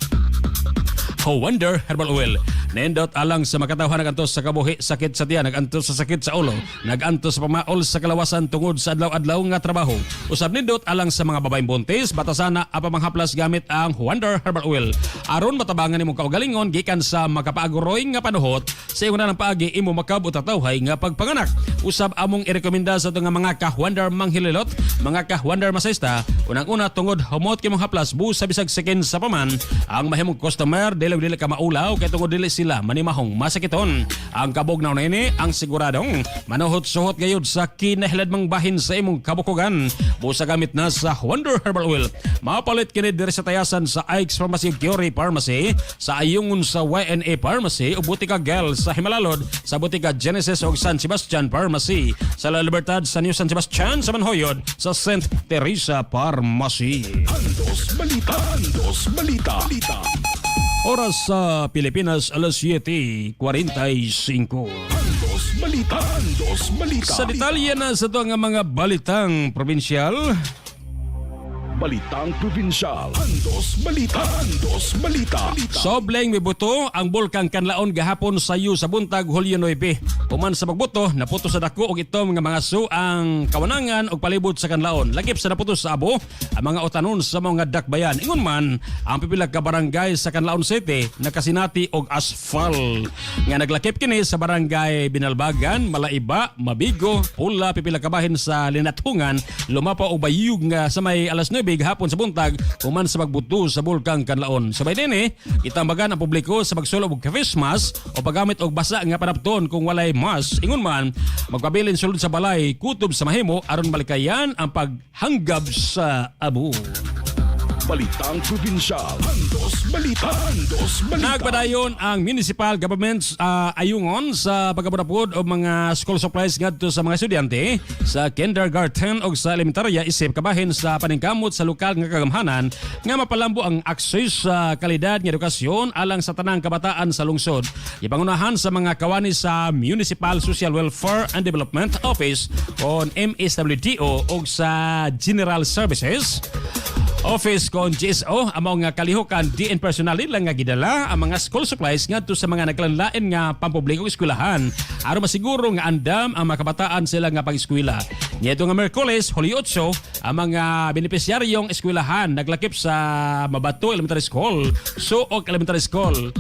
Wonder Herbal Oil. Nindot alang sa makatawhan nagantos sa kabuhi, sakit sa tiyan, nagantos sa sakit sa ulo, nagantos sa pamaol sa kalawasan tungod sa adlaw-adlaw nga trabaho. Usab nindot alang sa mga babaeng buntis, batasana apa manghaplas gamit ang Wonder Herbal Oil. Aron matabangan nimo kaugalingon gikan sa makapaaguroy nga panuhot sa iyong ng paagi imo makabutatawhay nga pagpanganak. Usab among irekomenda sa ito nga mga ka-Wonder manghililot, mga ka-Wonder masaysta, unang-una tungod humot kimong haplas busa bisag sekin sa paman, ang mahimong customer dili ka maulaw kay tungod dili sila manimahong masakiton. Ang kabugnaw na ini ang siguradong manuhot-suhot gayud sa kinahilad bahin sa imong kabukugan. Busa gamit na sa Wonder Herbal Oil. Mapalit kini diri sa Tayasan sa Ike's Pharmacy, Curie Pharmacy, sa Ayungon sa YNA Pharmacy, o Butika Gel sa Himalalod, sa Butika Genesis o San Sebastian Pharmacy, sa La Libertad sa New San Sebastian sa Manhoyod, sa St. Teresa Pharmacy. Andos Balita. Andos Balita. Oras sa Pilipinas, alas 7:45. Andos Balita. Andos Balita. Sa detalye na sa ito nga mga balitang probinsyal. Balitang Probinsyal. Andos Balita. Andos Balita. Sobleng mibuto ang bulkang Kanlaon gahapon sayo sa buntag Hulyo 9. Human sa pagbuto, naputo sa dako og itom nga mga su ang kawanangan og palibot sa Kanlaon. Lagip sa naputo sa abo ang mga utanon sa mga dakbayan. Ingon man, ang pipila ka barangay sa Kanlaon City nakasinati og asphalt. Nga naglakip kini sa barangay Binalbagan, Malaiba, Mabigo, Pula, pipila ka bahin sa Linatungan, Lumapa o Bayug nga sa may alas 9 hapon sa buntag human sa pagbuto sa bulkang Kanlaon. Sabay din itambagan ang publiko sa pagsulog og face mask o paggamit og basa nga panapton kung walay mask. Ingon man, magpabilin sulod sa balay kutob sa mahimo aron malikayan ang paghanggab sa abo. Balitang Probinsyal. Andos Balita. Andos Balita. Nagpadayon ang municipal government Ayungon sa pagkabudapod o mga school supplies ngadto sa mga estudyante sa kindergarten o sa elementarya isip kabahin sa paningkamot sa lokal nga kagamhanan nga mapalambo ang access sa kalidad nga edukasyon alang sa tanang kabataan sa lungsod. Ipangunahan sa mga kawani sa Municipal Social Welfare and Development Office o MSWDO o sa General Services Office kon GSO among nga kalihukan diin personal lang nga gidala ang mga school supplies ngadto sa mga naglanlain nga pampublikong eskwelahan aron masiguro nga andam ang mga kabataan sila nga pag-eskwela. Nito nga Miyerkules, Hulyo 8, ang mga benepisyaryong eskwelahan naglakip sa Mabato Elementary School, Suok Elementary School,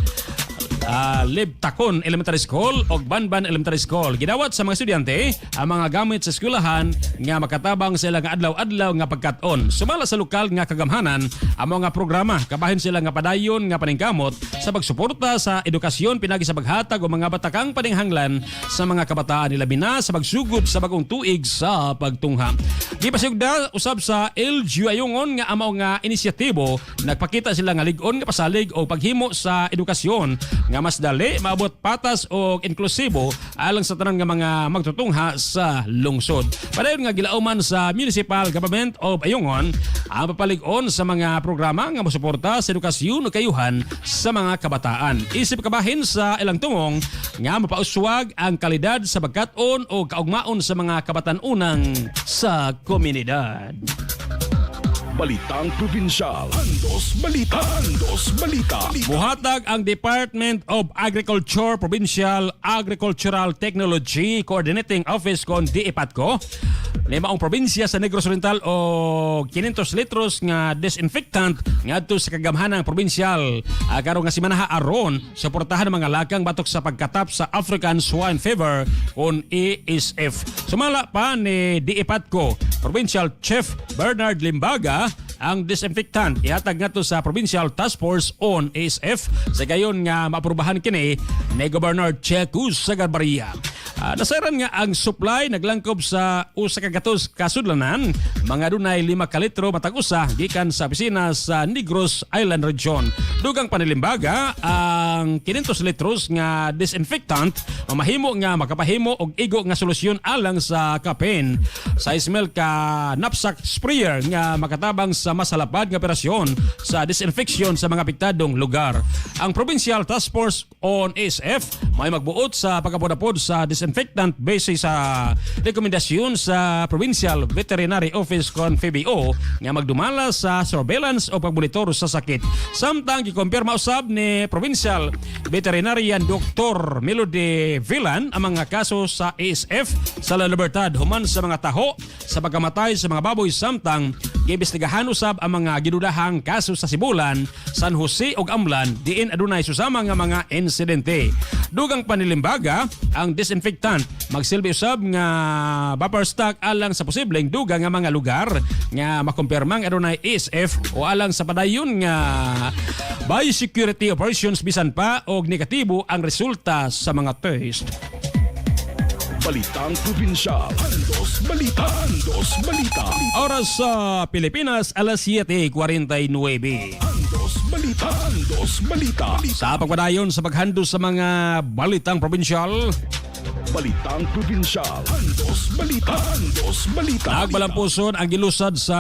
Libtakon Elementary School o Banban Elementary School. Gidawat sa mga estudyante ang mga gamit sa eskwelahan nga makatabang sa ilang adlaw-adlaw nga pagkat-on. Sumala sa lokal nga kagamhanan ang mga programa. Kabahin sila nga padayon nga paningkamot sa pagsuporta sa edukasyon pinagi sa paghatag o mga batakang paninghanglan sa mga kabataan nila bina sa pagsugod sa bagong tuig sa pagtungha. Gipasugda usab sa LGU Ayungon nga amaw nga inisyatibo nagpakita sila nga lig-on nga pasalig o paghimo sa edukasyon nga mas dali, maabot patas o inklusibo alang sa tanan nga mga magtutungha sa lungsod. Padayon nga gilauman sa Municipal Government of Ayungon ang papalig-on sa mga programa nga mosuporta sa edukasyon o kayuhan sa mga kabataan. Isip kabahin sa ilang tungong nga mapauswag ang kalidad sa pagkat-on o kaugmaon sa mga kabatan-unang sa komunidad. Balitang Probinsyal. Andos Balita. Andos Balita. Muhatag ang Department of Agriculture Provincial Agricultural Technology Coordinating Office kon DEPATCO. Limaong probinsya sa Negros Oriental o 500 litros nga disinfectant ngadto sa kagamhanang probinsyal karon nga simanaha aron suportahan ang mga lakang batok sa pagkatap sa African Swine Fever kon ASF. Sumala pa ni DEPATCO Provincial Chief Bernard Limbaga ang disinfectant ihatag ngadto sa Provincial Task Force on ASF sa gayon nga maaprubahan kini ni Governor Che Cruz Sagabaria. Nasaran nga ang supply naglangkob sa usa ka gatos kasudlanan mga dunay 5 ka litro matag usa gikan sa opisina sa Negros Island Region. Dugang panilimbaga ang 500 litros nga disinfectant mamahimo nga makapahimo og igo nga solusyon alang sa kapin. Sa ismel ka knapsack sprayer nga makatabang sa masalapad nga operasyon sa disinfection sa mga apektadong lugar. Ang Provincial Task Force on ASF may magbuot sa pagkapodapod sa disinfectant base sa rekomendasyon sa Provincial Veterinary Office kon PBO nga magdumala sa surveillance o pagmonitor sa sakit. Samtang gikumpirma usab ni Provincial Veterinarian Dr. Melody Villan ang mga kaso sa ASF sa La Libertad human sa mga taho sa pagkamatay sa mga baboy samtang giimbestigahan usab ang mga gidudahang kaso sa Sibulan, San Jose ug Amlan diin adunay susama nga mga insidente. Dugang panilimbaga ang disinfectant magsilbi usab nga buffer stock alang sa posibleng dugang nga mga lugar nga makumpirmang adunay ASF o alang sa padayon nga biosecurity operations bisan pa og negatibo ang resulta sa mga test. Balitang Probinsyal. Andos Balita. Andos Balita. Oras sa Pilipinas, alas 7:49. Andos Balita. Andos Balita. Sa pagpadayon sa paghandos sa mga balitang probinsyal, Balitang Probinsyal. Andos Balita. Andos Balita. nagbalampuson ang gilusad sa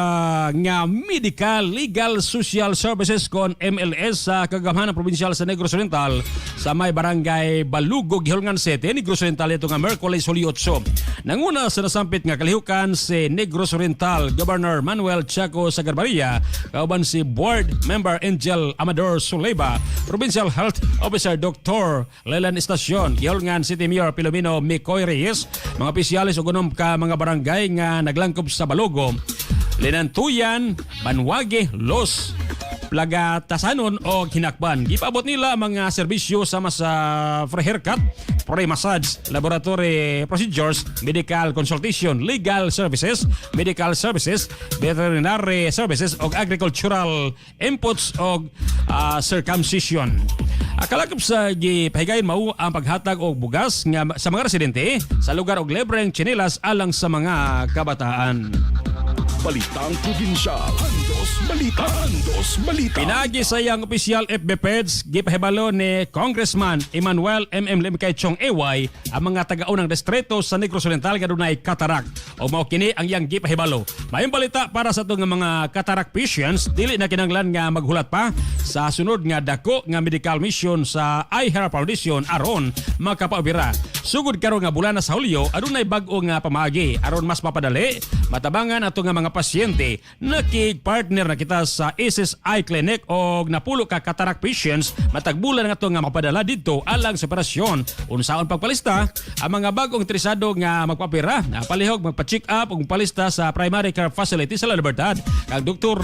nga Medical Legal Social Services kon MLS sa kagamhanang probinsyal sa Negros Oriental sa may barangay Balugog, Gihulngan City, Negros Oriental ito nga Merkules Huli 8. Nanguna sa nasampit nga kalihukan si Negros Oriental Governor Manuel Chaco Sagabaria kauban si Board Member Angel Amador Suleba, Provincial Health Officer Dr. Lelan Estacion, Gihulngan City Mayor Pilomino Mikoy Reyes, mga opisyalis o gunom ka mga barangay nga naglangkob sa Balogo, Linantuyan, Banwage, Los, Plagatasanon o Hinakban. Gipabot nila mga serbisyo sama sa free haircut, free massage, laboratory procedures, medical consultation, legal services, medical services, veterinary services o agricultural inputs o circumcision. Kalakip sa gipahigayon mao ang paghatag og bugas nga sa mga residente sa lugar og libreng tsinelas alang sa mga kabataan. Balitang Probinsyal. Andos Balita. Andos Balita. Pinagi sa iyang opisyal FB page, gipahibalo ni Congressman Emmanuel M.M. Limkaychong AY ang mga tagaunang distrito sa Negros Oriental nga dunay katarak. O mao kini ang iyang gipahibalo. Mayong balita para sa itong mga katarak patients, dili na kinanglan nga maghulat pa sa sunod nga dako nga medical mission sa Eye Hair Foundation aron makapaubira. Sugod karon nga bulan sa Hulyo, adunay bag-o nga pamaagi aron mas mapadali matabangan ato nga mga pasyente. Nakig-partner na kita sa Isis Eye Clinic o napulo ka cataract patients matagbulan nga ito nga mapadala dito alang sa operasyon. Unsaon pagpalista, ang mga bagong interesado nga magpapira na palihog magpa-check up o palista sa primary care facility sa La Libertad. Kang Dr.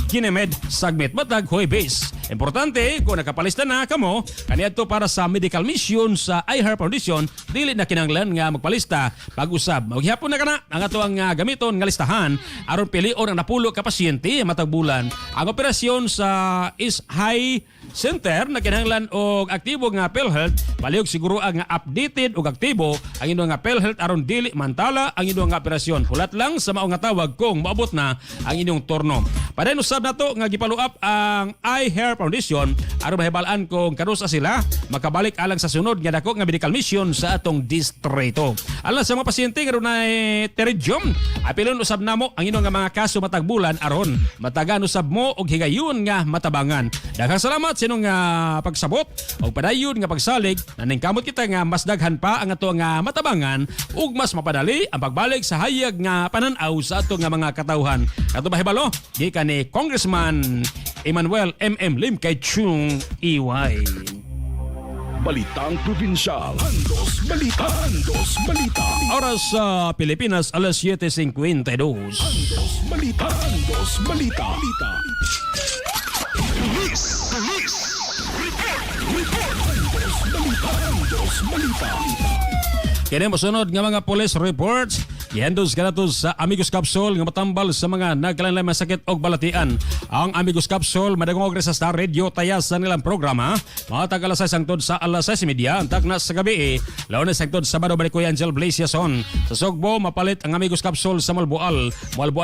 Ginemed Sagmit Matag Huwebes. Importante kung nakapalista na kamo kaniadto para sa medical mission sa iHeart Foundation, dili na kinahanglan nga magpalista pag-usab. Maghihapon na kana ang ato ang gamiton nga listahan aron pilion ang napulo ka pasyente matag bulan. Ang operasyon sa is High Center na kinahanglan og aktibo nga PhilHealth, palihog siguro nga updated og aktibo ang inyong nga PhilHealth aron dili mantala ang inyong nga operasyon. Hulat lang sa mao nga tawag kung maabot na ang inyong turno. Padayon usab nato nga gipalo up ang iHeart Foundation aron mahibalaan kung karusa sila makabalik alang sa sunod nga dako nga medical mission sa atong distrito. Alang sa mga pasyente nga dunay pterygium, apilon usab namo ang inyong nga mga kaso matag bulan aron matagan usab mo og higayon nga matabangan. Daghang salamat sa inyong pagsabot og padayon nga pagsalig naningkamot kita nga mas daghan pa ang ato nga matabangan ug mas mapadali ang pagbalik sa hayag nga panan-aw sa ato nga mga katawhan. Ato mahibalo gikan ni Congressman Emmanuel M.M. Lim kay Chung EY. Balitang Probinsyal. Andos Balita. Andos Balita. Oras sa Pilipinas, alas 7:52. Andos Balita. Andos Balita. Police. Report. Andos Balita. Andos Balita. Kini mosunod nga mga police reports gihendos kanatos sa Amigos Capsule nga matambal sa mga nagkalain masakit og balatian. Ang Amigos Capsule madagong sa Star Radio tayas sa nilang programa matag alas 6 hangtod sa alas 6:30 antak na sa gabi. Launes hangtod Sabado balik ko Angel Blaziason. Sa Sugbo mapalit ang Amigos Capsule sa Malboal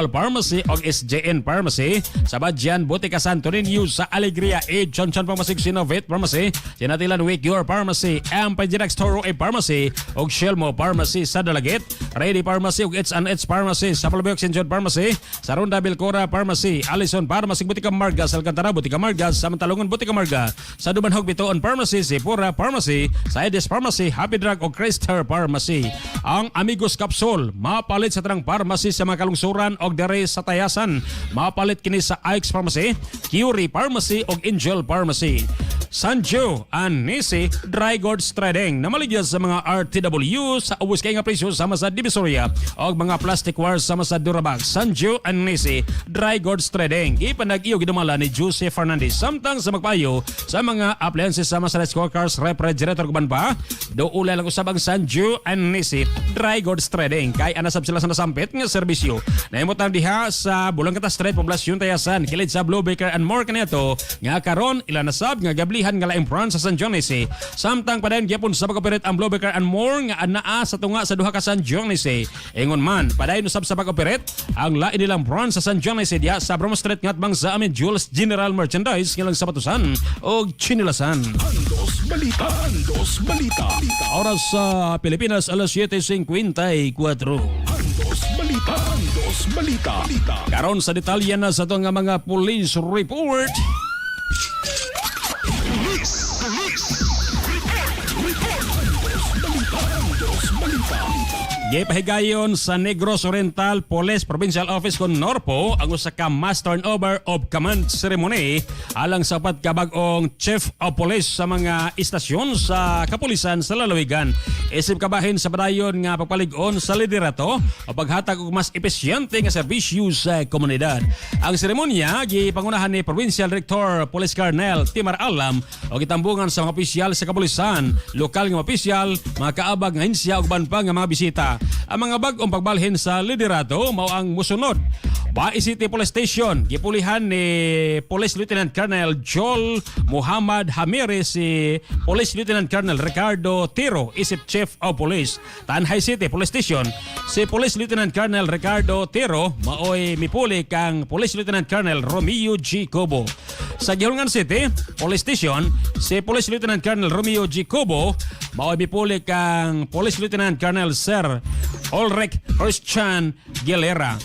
Pharmacy og SJN Pharmacy. Sa Badyan Botica Santo Niño sa Alegria Johnson Pharmacy Sinovate Pharmacy. Sinatilan Wake Your Pharmacy, Ampaginax Toro Pharmacy og Shelmo Pharmacy sa Dalagit, Ready Pharmacy ug It's Pharmacy sa Palabok St. John Pharmacy, sa Ronda Belcora Pharmacy, Allison Pharmacy Butika Marga sa Alcantara Butika Marga sa Mantalungan Butika Marga, sa Dumanhog Bitoon Pharmacy, Sipura Pharmacy, sa Edis Pharmacy, Happy Drug ug Crystal Pharmacy. Ang Amigos Capsule mapalit sa tanang pharmacy sa mga kalungsuran og dere sa Tayasan. Mapalit kini sa Ike's Pharmacy, Curie Pharmacy ug Angel Pharmacy. Sanjo and Nisi Dry Goods Trading na maligyan sa mga RTW sa ubos kay nga presyo sama sa Divisoria o mga plastic wares sama sa Durabox. Sanjo and Nisi Dry Goods Trading ipanag-iyo gidumala ni Jose Fernandez samtang sa magpayo sa mga appliances sama sa rice cookers, refrigerator kuban pa doula lang usab ang Sanjo and Nisi Dry Goods Trading kay anasab sila sa nasampit nga serbisyo. Nahimutang diha sa Bulangkata Street, Poblasyon Tayasan, kilid sa Blue Baker and More kaniadto nga karon ila nasab nga gabli nga laing branch sa San Jose. Samtang padayon gyapon sa pag-operate ang Blue Baker and More nga anaa sa tunga sa duha ka San Jose. Ingon man padayon usab sa pag-operate ang lain nilang branch sa San Jose diha sa Bromo Street ngat bang sa amin Jules General Merchandise nga lang sapatusan og chinilasan. Andos Balita. Andos Balita. Oras sa Pilipinas alas 7:54. Andos Balita. Andos Balita. Karon sa detalye na sa itong mga police report. Gipahigayon sa Negros Oriental Police Provincial Office kon Norpo ang usa ka mass turnover of command ceremony alang sa upat ka bag-ong Chief of Police sa mga istasyon sa kapulisan sa lalawigan. Isip kabahin sa padayon nga pagpalig-on sa liderato o paghatag og mas epesyente nga serbisyo sa komunidad. Ang seremonya gipangunahan ni Provincial Director Police Colonel Timar Alam o gitambungan sa mga opisyal sa kapulisan, lokal nga opisyal, mga kaabag nga hensya ug ban pa nga mga bisita. Ang mga bag-ong pagbalhin sa liderato mao ang musunod. Bai City Police Station, gipulihan ni Police Lieutenant Colonel Joel Muhammad Hamirez si Police Lieutenant Colonel Ricardo Tiro, isip Chief of Police. Tanhay City Police Station, si Police Lieutenant Colonel Ricardo Tiro maoy mipuli kang Police Lieutenant Colonel Romeo G. Cobo. Sa Gihungan City Police Station, si Police Lieutenant Colonel Romeo G. Cobo maoy mipuli kang Police Lieutenant Colonel Sir Ulrich Christian Gilera.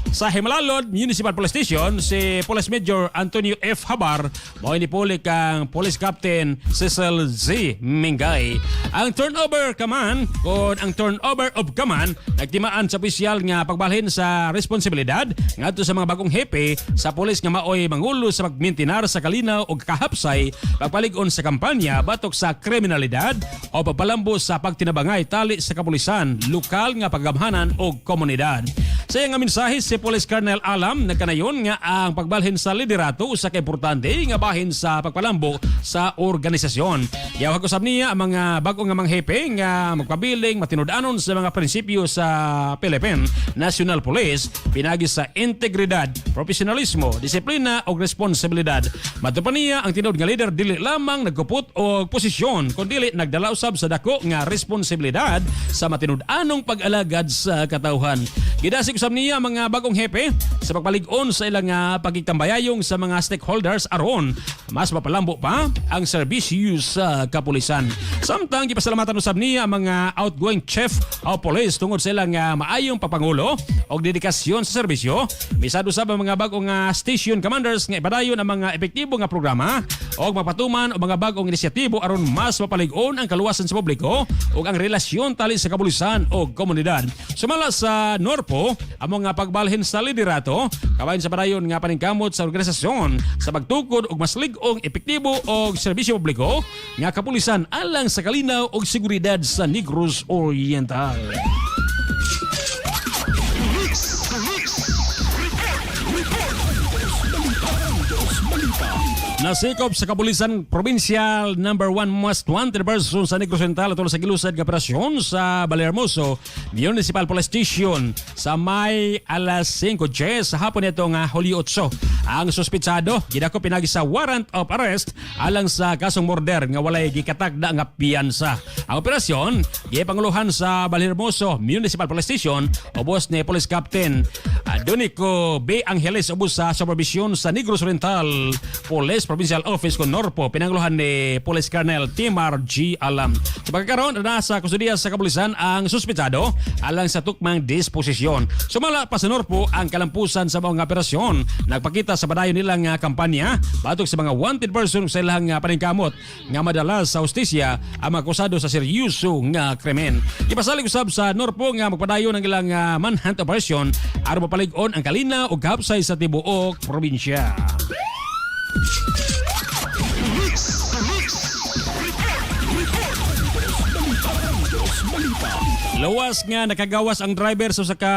Sa Himalalod Municipal Police Station, si Police Major Antonio F. Habar mao'y nipuli kang Police Captain Cecil Z. Mingay. Ang turnover command of command nagtimaan sa opisyal nga pagbalhin sa responsibilidad ngadto sa mga bagong hepe sa pulis nga mao'y mangulo sa pagmintinar sa kalinaw o kahapsay, pagpalig-on sa kampanya batok sa kriminalidad o pagpalambo sa pagtinabangay tali sa kapulisan, lokal nga paggamhanan o komunidad. Sa iyang nga mensahe si Police Colonel Alam nagkanayon nga ang pagbalhin sa liderato usa ka importante nga bahin sa pagpalambo sa organisasyon. Yawag usab niya ang mga bag-o nga mga hepe nga magpabiling matinud-anon sa mga prinsipyo sa Philippine National Police pinagi sa integridad, profesionalismo, disiplina ug responsibilidad. Matupan niya ang tinud nga leader dili lamang nagkupot og posisyon kundi nagdala usab sa dako nga responsibilidad sa matinud-anong pag-alagad sa katawhan. Gidasig usab niya ang mga bagong hepe sa pagpalig-on sa ilang pagkitambayayong sa mga stakeholders aron mas mapalambo pa ang serbisyo sa kapulisan. Samtang gipasalamatan usab niya ang mga outgoing chief of police tungod sa ilang maayong papangulo og dedikasyon sa serbisyo. Bisad usab ang mga bagong station commanders nga ipadayon ang mga epektibo nga programa og mapatuman og mga bagong inisyatibo aron mas mapalig-on ang kaluwasan sa publiko ug ang relasyon tali sa kapulisan o komunidad. Sumala sa Norpo, ang mga pagbalhin sa liderato kabayon sa padayon nga paningkamot sa organisasyon sa pagtukod og mas lig-ong epektibo og serbisyo publiko nga kapulisan alang sa kalinaw og seguridad sa Negros Oriental. Nasikop sa Kapulisan Provincial No. 1 Most Wanted Person sa Negros Oriental atol sa gilusad nga operasyon sa Balermoso Municipal Police Station sa May alas 5:10 sa hapon nito nga Hulyo 8. Ang suspitsado gidako pinagi sa warrant of arrest alang sa kasong murder nga walay gikatagda nga piyansa. Ang operasyon gipanguluhan sa Balermoso Municipal Police Station ubos ni Police Captain Donico B. Angeles ubos sa supervision sa Negros Oriental Police Provincial Office kon Norpo pinanguluhan ni Police Colonel Timar G. Alam. Sa pagkakaroon na sa kustudiya sa kapulisan ang suspitsado alang sa tukmang disposisyon. Sumala pa sa Norpo ang kalampusan sa mga operasyon. Nagpakita sa padayon nilang kampanya batok sa mga wanted person sa ilang paningkamot nga madalas sa hustisya ang mga akusado sa seryoso nga krimen. Ipasalig usab sa Norpo nga magpadayon ang ilang manhunt operation aron mapalig-on ang kalina ug kahapsay sa tibuok probinsya. Lawas nga nakagawas ang driver sa ka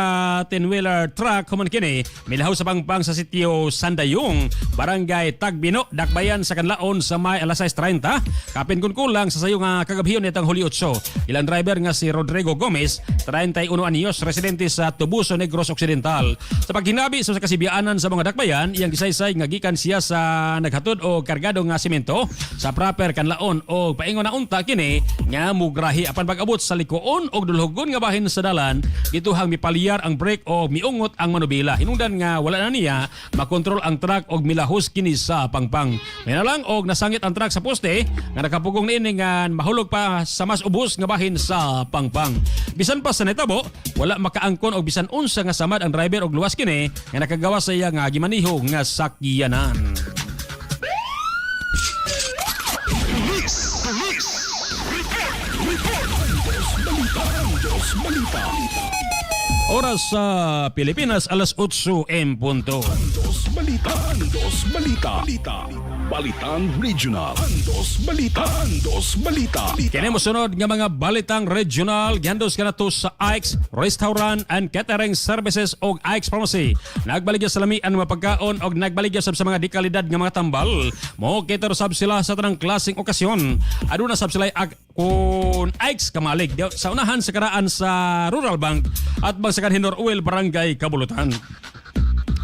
10-wheeler truck human kini milahaw sa pangpang sa sitio Sandayong, Barangay Tagbino, Dakbayan sa Kanlaon sa May alas 6:30. Kapin kun kulang sa sayo nga kagabhiyon nitong Hulyo 8. Ilang driver nga si Rodrigo Gomez, 31 anyos, residente sa Tubuso, Negros Occidental. Sa paghinabi sa kasibiyaanan sa mga dakbayan, iyang gisaysay nga gikan siya sa naghatod o kargado nga simento sa proper Kanlaon o paingon na unta kini nga mugrahi apan pag-abot sa likuon og dulhugon nga bahin sa dalan gituhang mipaliyar ang brake o miungot ang manubila. Hinungdan nga wala na niya makontrol ang truck og milahos kini sa pangpang. May na lang og nasangit ang truck sa poste nga nakapugong niini nga mahulog pa sa mas ubos nga bahin sa pangpang. Bisan pa sa netabo, wala makaangkon og bisan unsa nga samad ang driver og luwas kini nga nakagawa sa iya nga gimaniho nga sakyanan. Oras sa Pilipinas, alas 8:00 punto. Andos Balita. Andos Balita. Balitang Regional. Andos Balita. Andos Balita. Kini mo sunod nga mga balitang regional gihandos kanato sa Ike's Restaurant and Catering Services og Ike's Pharmacy. Nagbaligya sa lamian mga pagkaon og nagbaligya sab sa mga dekalidad nga mga tambal. Mo cater sab sila sa tanang klaseng okasyon. Aduna sab sila kun Ike's Kamalig sa unahan sa karaan sa Rural Bank at bang sa Hinor Oil Barangay Kabulutan.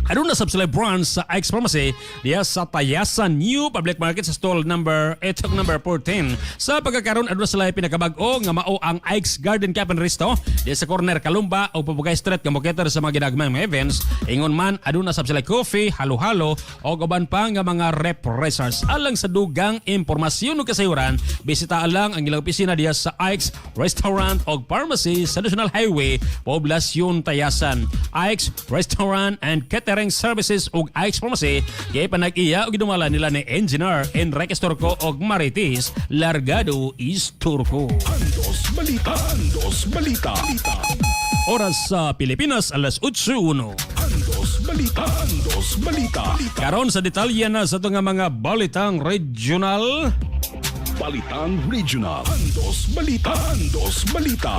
Aduna sab sila branch sa Ike's Pharmacy diya sa Tayasan New Public Market sa stall number 14. Sa pagkakaroon aduna sila pinakabag-o nga mao ang Ike's Garden Cap and Resto diya sa corner Kalumba o Pabugay Street nga moketer sa mga ginagmayng mga events. Ingon man aduna sab sila coffee, halo-halo o uban pa nga mga repressors. Alang sa dugang impormasyon ug kasayuran, bisita lang ang ilang opisina diya sa Ike's Restaurant og Pharmacy sa National Highway, Poblasyon Tayasan. Ike's Restaurant and Catering Services ug Ike's Pharmacy kay panag-iya og gidumala nila ni Engineer Enrique Estorco og Marites Largado Estorco. Andos Balita. Andos Balita. Oras sa Pilipinas, alas 8:01. Andos Balita. Andos Balita. Karon sa detalye na sa ito nga mga balitang regional. Balitang Regional. Andos Balita. Andos Balita.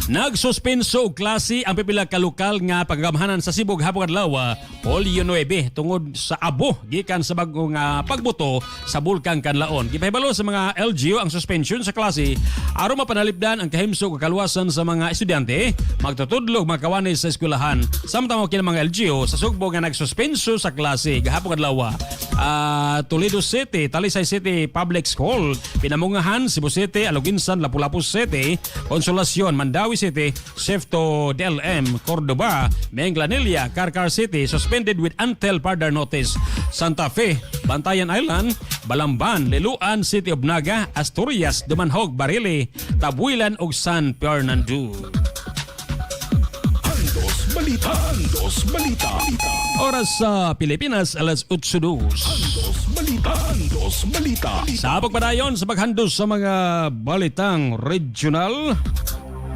Nagsuspenso og klase ang pipila ka lokal nga paggamhanan sa Sibug hapon adlaw Hulyo 9 tungod sa abo gikan sa bagong pagboto sa Bulkang Kanlaon. Gipahibalo sa mga LGU ang suspension sa klase aron mapanalipdan ang kahimsog ug kaluwasan sa mga estudyante magtutudlog mga kawani sa eskwelahan. Samtang kini mga LGU sa Sugbo nga nagsuspenso sa klase gahapon adlaw. Toledo City, Talisay City Public School, Pinamungahan, Cebu City, Aluginsan, Lapu-Lapu City, Consolacion, Mandawi City, Sefto DLM, Cordoba, Menglanilla, Carcar City, suspended with until further notice. Santa Fe, Bantayan Island, Balamban, Liluan, City of Naga, Asturias, Dumanhog, Barili, Tabuilan ug San Fernando. Andos Balita. Andos Balita. Oras sa Pilipinas, alas 8:02. Andos Balita. Andos Balita. Sa pagpadayon sa paghandos sa mga balitang regional,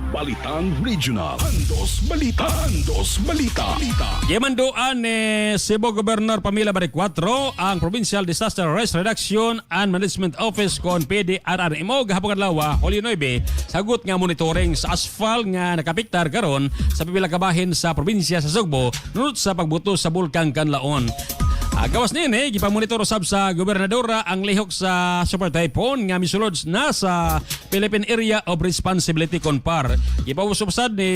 Balitang Regional. Andos Balita. Andos Balita. Yamandoan ni Cebu Governor Pamela Bariccuatro ang Provincial Disaster Risk Reduction and Management Office kon PDRRMO gahapon adlaw Hulyo 9 sagot nga monitoring sa asphalt nga nakapiktar karon sa pipila ka bahin sa probinsya sa Sugbo nunod sa pagbuto sa Bulkang Kanlaon. Gawas nini, gipamonitor usab sa gobernadora ang lihok sa super typhoon nga misulod na sa Philippine Area of Responsibility kon PAR. Gipawusubsad ni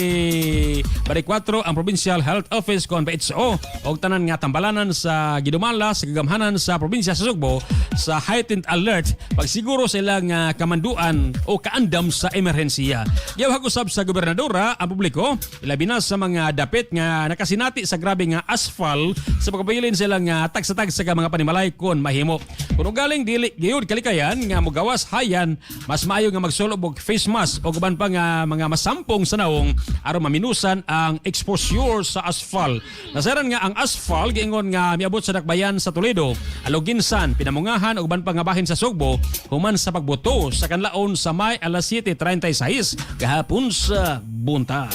Bariccuatro ang Provincial Health Office kon PHO og tanan nga tambalanan sa gidumala sa kagamhanan sa probinsya sa Sugbo sa heightened alert pagsiguro sila nga kamanduan o kaandam sa emerhensiya. Giyawhag usab sa gobernadora ang publiko ilabi na sa mga dapit nga nakasinati sa grabe nga asphalt sa pagpabilin sila nga tag-sa ka mga panimalay kon mahimo. Kung galing dili gayud kalikayan nga mogawas hayan, mas maayo nga magsulob og face mask o guban pa nga mga masampong sa naong aron maminusan ang exposure sa asphalt. Nasaran nga ang asphalt giingon nga miabot sa dakbayan sa Toledo, Aluginsan, Pinamungahan ug guban pa nga bahin sa Sugbo human sa pagboto sa kanlaon sa May alas 7:36 gahapon sa buntag.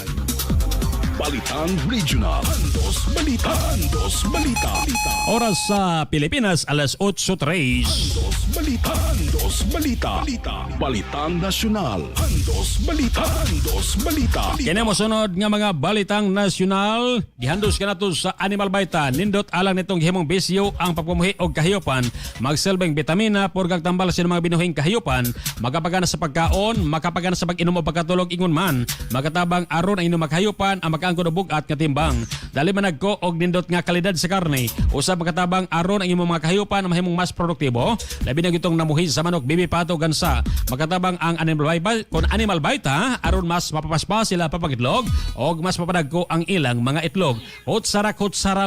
Balitang Regional. Andos Balita. Andos Balita. Oras sa Pilipinas, alas 8:03. Andos Balita. Andos Balita. Balitang Nasyonal. Andos Balita. Andos Balita. Kini mo sunod nga mga balitang nasyonal, gihandos kanato sa Animal Baita. Nindot alang nitong gihimong bisyo ang pagpumuhi og kahiyopan, magsilbing bitamina purgag tambal sa mga binuhing kahiyopan, makapagana sa pagkaon, makapagana sa pag-inom o pagkatulog ingon man, makatabang aron ang inom magkahiyopan ang ang bugat nga timbang. Dali managko og nindot nga kalidad sa karne. Usab makatabang aron ang imong mga kahayupan na mahimong mas produktibo. Labi na gitong namuhi sa manok, bibi pato gansa. Makatabang ang animal baita aron mas mapapaspa sila papagitlog og mas mapadagko ang ilang mga itlog. Hutsara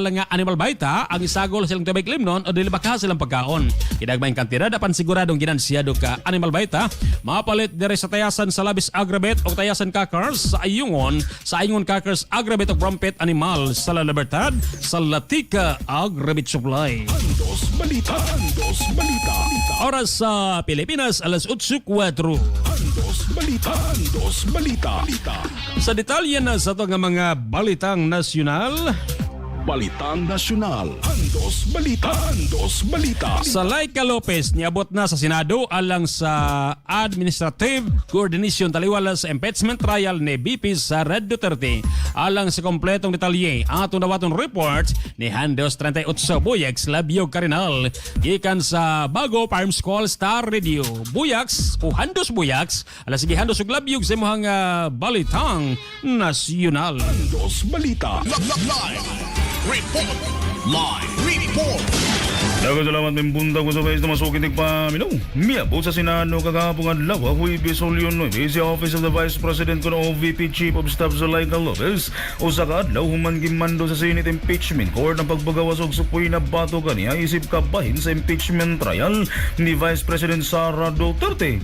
lang nga animal baita ang isagol silang tubig limnon o dili baka silang pagkaon. Kidagmayng kantidad apan siguradong ginansyado ka animal baita. Mapalit dire sa tayasan sa labis agrabet o tayasan kakars sa Ayungon Kakars Agrabet o Brumpet Animal sa La Libertad sa Latika Agrabet Supply. Andos Balita. Andos Balita. Oras sa Pilipinas, alas 8:04. Andos Balita. Andos Balita. Sa detalye na sa ito nga mga balitang nasyonal, Balitang Nasyonal. Andos Balita. Andos Balita. sa Laika Lopez niabot na sa Senado alang sa Administrative Coordination taliwala sa impeachment trial ni BP Sara Duterte. Alang sa kompletong detalye ang atong dawaton report ni Handos 38 Buyax Labiog Karinal gikan sa Bago Farm School Star Radio. Buyax o Handos Buyax alas sige Handos ug Labiog sa imong balitang nasyonal. Andos Balita. Daga salamat ng buntag ko sa país na masukin tigpaminaw. Miabot sa Senado kagapong adlaw Huwebes Hulyo 9 sa Office of the Vice President ko ng OVP Chief of Staff sa Laika Lopez o sa kaadlaw human gimando sa Senate Impeachment Court ng pagbagawas og supoy na bato kaniya isip kabahin sa impeachment trial ni Vice President Sara Duterte.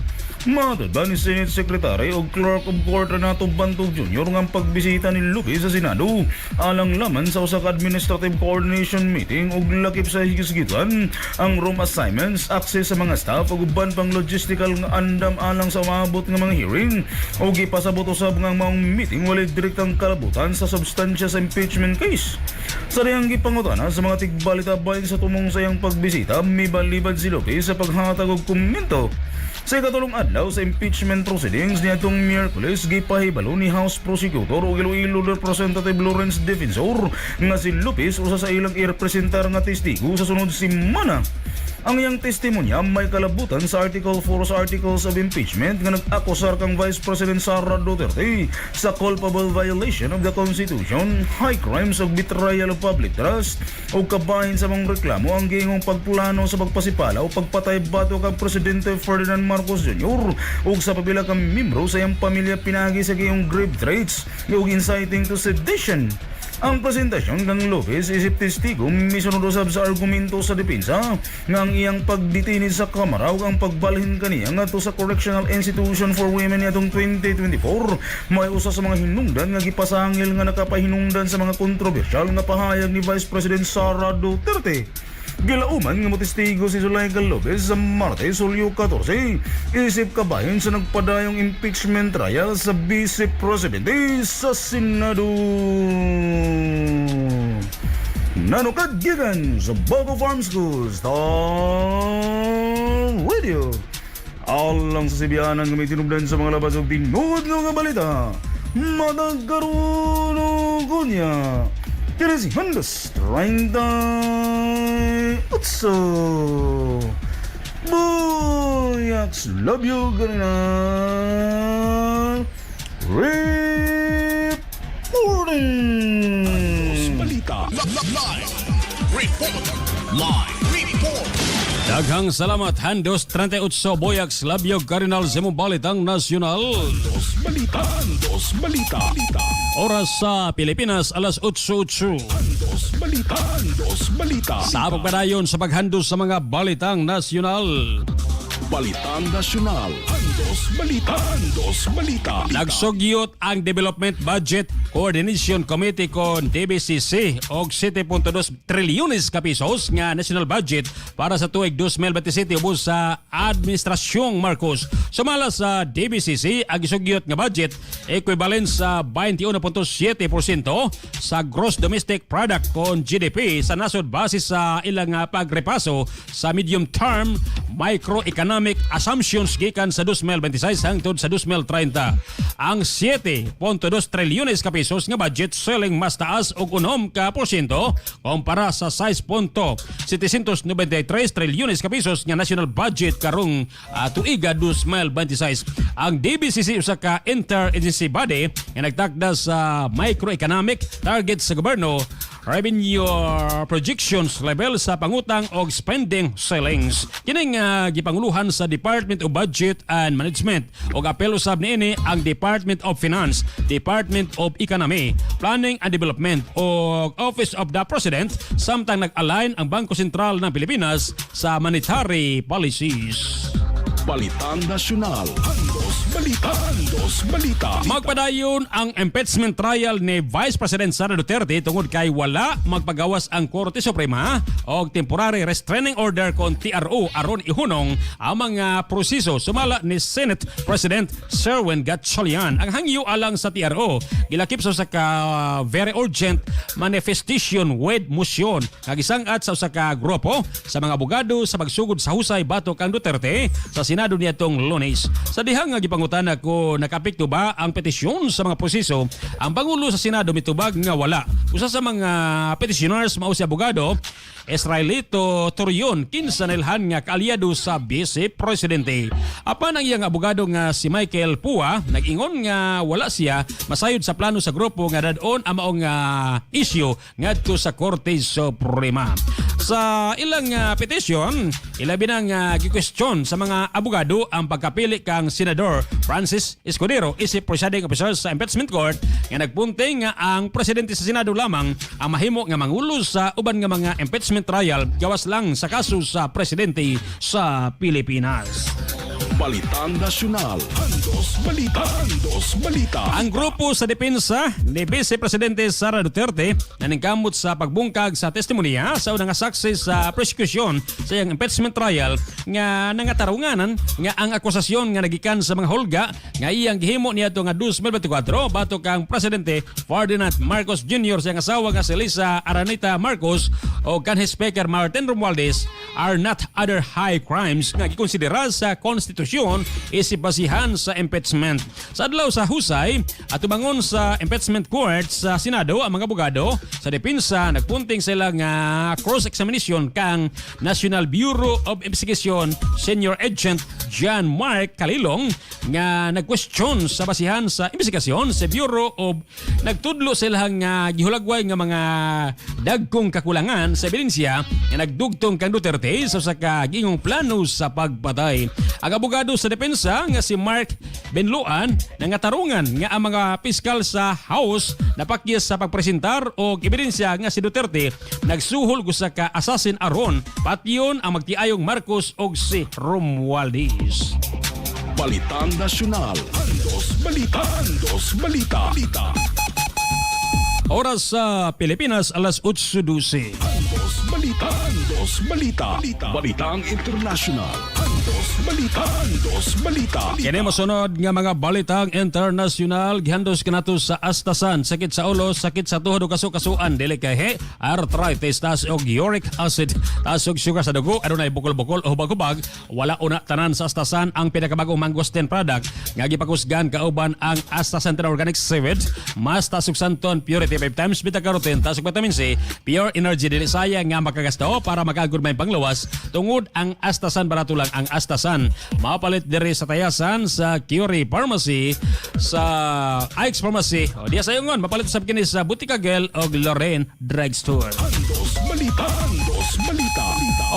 Matanda ni Senate Secretary o Clerk of Court Renato Bantog Jr. ang pagbisita ni Lopez sa Senado alang laman sa usa ka Administrative Coordination Meeting og lakip sa higisgitan ang room assignments, access sa mga staff ug uban pang logistical nga andam alang sa maabot nga mga hearing o gipasabot usab nga maong meeting walay direktang kalabutan sa substansya sa impeachment case. Sa diyang gipangutana sa mga tigbalita bahin sa tumong sayang pagbisita, may balibad si Lopez sa paghatag og komento. Sa ikatulong adlaw sa impeachment proceedings niadtong Miyerkules gipahibalo ni House Prosecutor o Iloilo Representative Lawrence Defensor nga si Lopez usa sa ilang irepresentar nga testigo sa sunod semana. Ang iyang testimonya may kalabutan sa Article 4 sa Articles of Impeachment nga nag-akusar kang Vice President Sara Duterte sa culpable violation of the Constitution, high crimes of betrayal of public trust o kabahin sa mga reklamo ang gingong pagplano sa pagpasipala o pagpatay bato kang Presidente Ferdinand Marcos Jr. o sa pabila kang membro sa iyang pamilya pinagi sa gingong grave threats o inciting to sedition. Ang presentasyon kang Lopez isip testigo misunod usab sa argumento sa depensa nga ang iyang pagdetini sa kamara ug ang pagbalhin kaniya ngadto sa Correctional Institution for Women niadtong 2024 may usa sa mga hinungdan nga gipasangil nga nakapahinungdan sa mga kontrobersyal nga pahayag ni Vice President Sara Duterte. Gilauman nga motestigo si Zuleika Lopez sa Martes, Hulyo 14, isip kabahin sa nagpadayong impeachment trial sa Vice Presidente sa Senado. Nanukad gigan sa Bago Farm School Star Radio. Alang sa Sibianan nga may tinubdan sa mga labas o tinugod nga balita. Matagkaroon ko niya. Kaya si Hondas 38. Boyaks, love you, ganina. Reporting. Balita. Live report. Live report. Daghang salamat Handos 38 Boyax Labyo Cardinal sa imong balitang nasyonal. Balita. Balita. Oras sa Pilipinas alas 8:08. Balita. Sa pagpadayon sa paghandos sa mga balitang nasyonal. Balitang nasyonal. Balita. Nagsugyot ang Development Budget Coordination Committee kon DBCC og 7.2 trilyones ka pesos nga national budget para sa tuig 2027 ubos sa Administrasyong Marcos. Sumala sa DBCC ang gisugyot nga budget equivalent sa 21.7% sa gross domestic product kon GDP sa nasod base sa ilang pagrepaso sa medium term microeconomic assumptions gikan sa 2026 hangtod sa 2030. Ang 7.2 trilyones ka pesos nga budget selling mas taas og 6% kumpara sa 6.793 trilyones ka pesos nga national budget karong tuiga 2026. Ang DBCC usa ka interagency body nga nagtakda sa microeconomic targets sa gobyerno, revenue projections level sa pangutang o spending ceilings. Kining gipanguluhan sa Department of Budget and Management o apel usab niini ang Department of Finance, Department of Economy, Planning and Development o Office of the President samtang nag-align ang Bangko Sentral ng Pilipinas sa monetary policies. Balitang nasyonal. Balita. Magpadayon ang impeachment trial ni Vice President Sara Duterte tungod kay wala magpagawas ang Korte Suprema og temporary restraining order kon TRO aron ihunong ang mga proseso. Sumala ni Senate President Sherwin Gatchalian ang hangyo alang sa TRO gilakip sa ka very urgent manifestation with motion nga gisangat sa usa ka grupo sa mga abogado sa pagsugod sa husay batok kang Duterte sa Senado niadtong Lunes. Sa dihang nga gipangutana ko nakapekto ba ang petisyon sa mga proseso, ang Pangulo sa Senado mitubag nga wala. Usa sa mga petitioners mao si abogado Israelito Torion kinsa nilhan nga kaalyado sa Vice Presidente. Apan ang iyang abogado nga si Michael Pua nag-ingon nga wala siya masayod sa plano sa grupo nga dadon ang maong issue ngadto sa Korte Suprema. Sa ilang petisyon, ilabi nang gi-question sa mga abogado ang pagkapili kang Senador Francis Escudero isip presiding officer sa impeachment court nga nagpunting nga ang presidente sa Senado lamang ang mahimo nga mangulo sa uban nga mga impeachment trial gawas lang sa kaso sa presidente sa Pilipinas. Balitang nasyonal. Balita. Ang grupo sa depensa ni Vice Presidente Sara Duterte naningkamot sa pagbungkag sa testimonya sa unang saksi sa prosecution sa iyang impeachment trial nga nangatarunganan nga ang akusasyon nga nagikan sa mga hulga nga iyang gihimo niadto nga 2024 batok kang Presidente Ferdinand Marcos Jr. sa iyang asawa nga si Lisa Araneta Marcos o kanhi Speaker Martin Romualdez are not other high crimes nga gikonsidera sa Constitution konstitusyon isipasihan sa impeachment. Sa adlaw sa husay at tubangon sa impeachment court sa Senado, ang mga abogado sa depensa nagpunting sila nga cross-examination kang National Bureau of Investigation Senior Agent John Mark Kalilong nga nag-question sa basihan sa investigasyon sa Bureau of nagtudlo sila nga gihulagway nga mga dagkong kakulangan sa ebidensya nga nagdugtong kang Duterte sa usa ka gingong plano sa pagpatay. Ang abogado sa depensa nga si Mark Benloan nangatarungan nga ang mga piskal sa House napakyas sa pagpresentar og ebidensya nga si Duterte nagsuhol sa ka assassin aron patyon ang magtiayong Marcos og si Romualdez. Balitang Nasyonal. Andos Balita. Andos Balita. Oras sa Pilipinas, alas 8:12. Andos Balita. Andos Balita. Balitang International. Andos Balita. Andos Balita. Kini mosunod nga mga balitang internasyonal gihandos kanato sa astasan, sakit sa ulo, sakit sa tuhod ug kasu-kasuan, dili kay arthritis, taas og uric acid, taas og sugar sa dugo, adunay bukol-bukol o hubag-hubag, wala una tanan sa astasan ang pinakabagong mangosteen product nga gipakusgan kauban ang astasan organic seaweed, mas taas og santon, purity 5 times beta-carotene, taas og vitamin C, pure energy, dili sayang nga makagasto para makagud may panglawas tungod ang astasan barato lang ang astasan. Mapalit diri sa tayasan sa Curie Pharmacy, sa Ike's Pharmacy, o diya sa yungon mapalit sa kini sa Butika Gel o Lorraine Drugstore. Andos Balita. Andos Balita.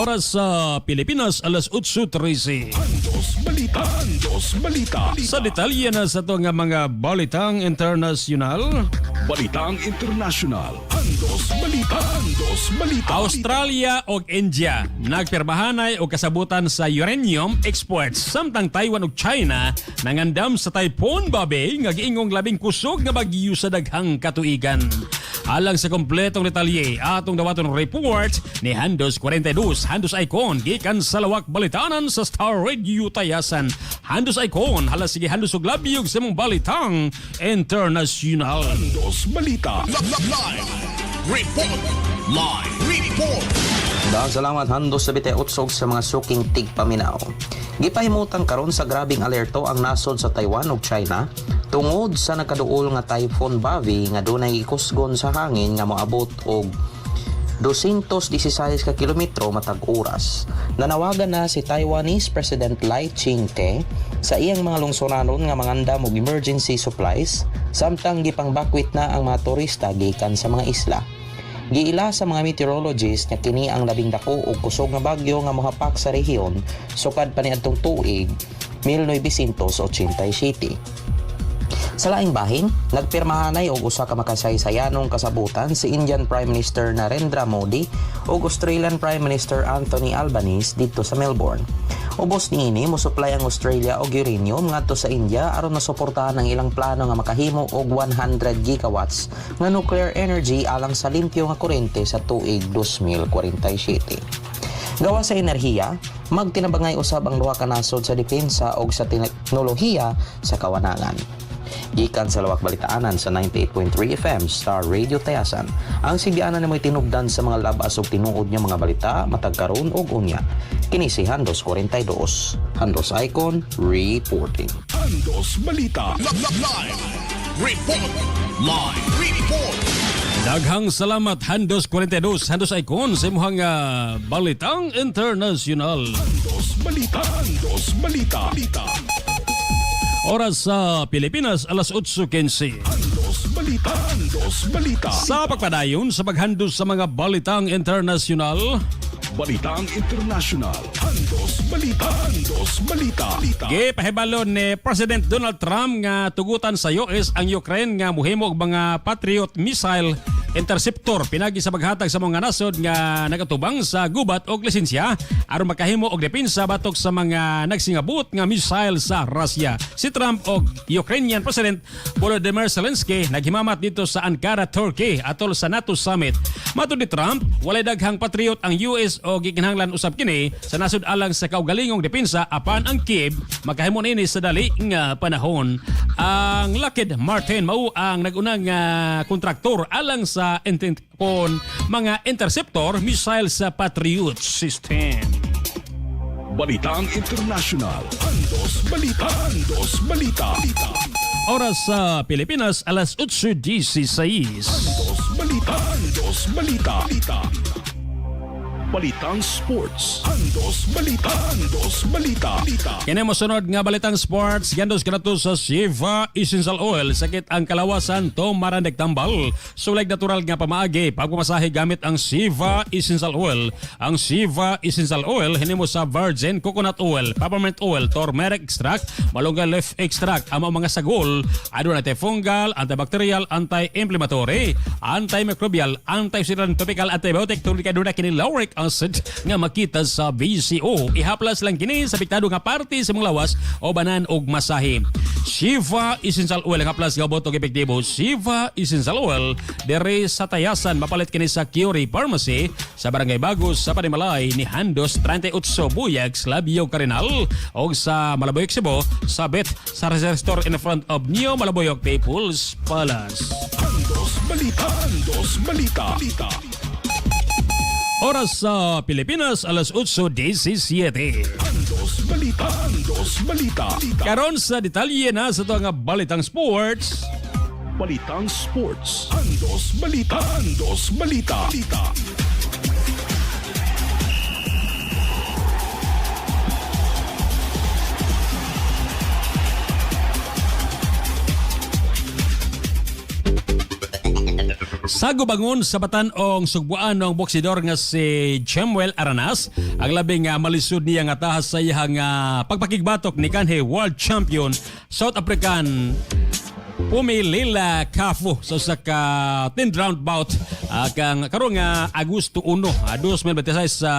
Oras sa Pilipinas, alas 8:13. Andos Balita. Andos Balita. Sa detalye na sa to nga mga balitang internasyonal. Balitang International. Andos Balita. Andos Balita. Australia ug India nagpirmahanay og kasabutan sa uranium exports, samtang Taiwan ug China nangandam sa Typhoon Babe nga giingong labing kusog nga bagyo sa daghang katuigan. Alang sa kompletong detalye atong dawaton report ni Handos 42, Handos Icon gikan sa lawak balitanan sa Star Radio Tayasan. Handos Icon, hala sige Handos og labyog sa mong balitang internasyonal. Andos Balita. Dahil salamat Handos sa bitay utsog sa mga suking tigpaminaw. Gipahimutan karon sa grabing alerto ang nasod sa Taiwan ug China tungod sa nakaduol nga Typhoon Bavi nga dunay ikusgon sa hangin nga moabot og 216 ka kilometro matag oras. Nanawagan na si Taiwanese President Lai Ching-te sa iyang mga lungsuranon nga mangandam og emergency supplies samtang gipangbakwit na ang mga turista gikan sa mga isla. Giila sa mga meteorologists nga kini ang labing dako og kusog nga bagyo nga mohapak sa rehiyon sukad pa niadtong tuig 1987. Sa laing bahin, nagpirmahanay og usa ka makasaysayanong kasabutan si Indian Prime Minister Narendra Modi ug Australian Prime Minister Anthony Albanese didto sa Melbourne. Ubos niini mosuplay ang Australia og uranium ngadto sa India aron masuportahan ang ilang plano nga makahimo og 100 gigawatts nga nuclear energy alang sa limpyo nga kuryente sa tuig 2047. Gawa sa enerhiya, magtinabangay usab ang duha ka nasod sa depensa og sa teknolohiya sa kawanangan. Gikan sa lawak balitaanan sa 98.3 FM Star Radio Tayasan, ang sibianan na mo'y tinugdan sa mga labas o tinuod niya mga balita matag karon og unya. Kini si Handos 42, Handos Icon reporting. Andos Balita. Daghang salamat Handos 42, Handos Icon sa imong balitang internasyonal. Andos Balita. Andos Balita. Oras sa Pilipinas, alas 8:15. Andos Balita. Andos Balita. Sa pagpadayon sa paghandos sa mga balitang internasyonal, Balitang International. Andos Balita. Andos Balita. gipahibalon ni President Donald Trump nga tugutan sa US ang Ukraine nga muhimo og mga Patriot missile interceptor pinagi sa paghatag sa mga nasod nga nagatubang sa gubat og lisensya aron makahimo og depensa batok sa mga nagsingabot nga missile sa Russia. Si Trump og Ukrainian President Volodymyr Zelensky naghimamat dito sa Ankara, Turkey atol sa NATO summit. Matud ni Trump, walay daghang Patriot ang US o gikinahanglan usab kini sa nasod alang sa kaugalingong depensa apan ang Kiev makahimo nini sa dali nga panahon. Ang Lockheed Martin mao ang nagunang kontraktor alang sa mga interceptor missile sa Patriot system. Balitang international. Andos Balita. Andos Balita. Oras sa Pilipinas, alas 8:16. Andos Balita. Andos Balita. Balitang sports. Andos Balita. Andos Balita. Kini mo sunod nga balitang sports, gandos kanato sa Siva Essential Oil, sakit ang kalawasan to marandag tambal. Sulag natural nga pamaagi pagpamasahe gamit ang Siva Essential Oil. Ang Siva Essential Oil hinimo sa virgin coconut oil, peppermint oil, turmeric extract, malunggay leaf extract, ang mga sagol, aduna antifungal, antibacterial, anti-inflammatory, antimicrobial, antioxidant, topical, antibiotic, tuloy kaduna kini lauric acid nga makita sa VCO. Ihaplas lang kini sa piktado nga parte sa mga lawas o banan og masahe. Siva Essential Oil nga haplas nga botog epektibo. Siva Essential Oil dere sa Tayasan, mapalit kini sa Curie Pharmacy sa Barangay Bagos sa Panimalay ni Handos 38 Buyag, Labio Carinal o sa Malaboyok Cebu sa Bet sa Reserve Store in front of Neo Malaboyok People's Palace. Andos Balita. Andos Balita. Oras sa Pilipinas, alas 8:17. Andos Balita. Andos Balita. Karon sa detalye na sa ito nga balitang sports. Balitang sports. Andos Balita. Andos Balita. Sa gubangon sa Batan-ong sugbuan ng boksidor nga si Jemuel Aranas, ang labing malisud niya nga tahas sa iyang pagpakigbatok ni kanhi world champion South African Pumilila Kafu sa usa ka 10th round bout kang karong Agosto 1, 2026 sa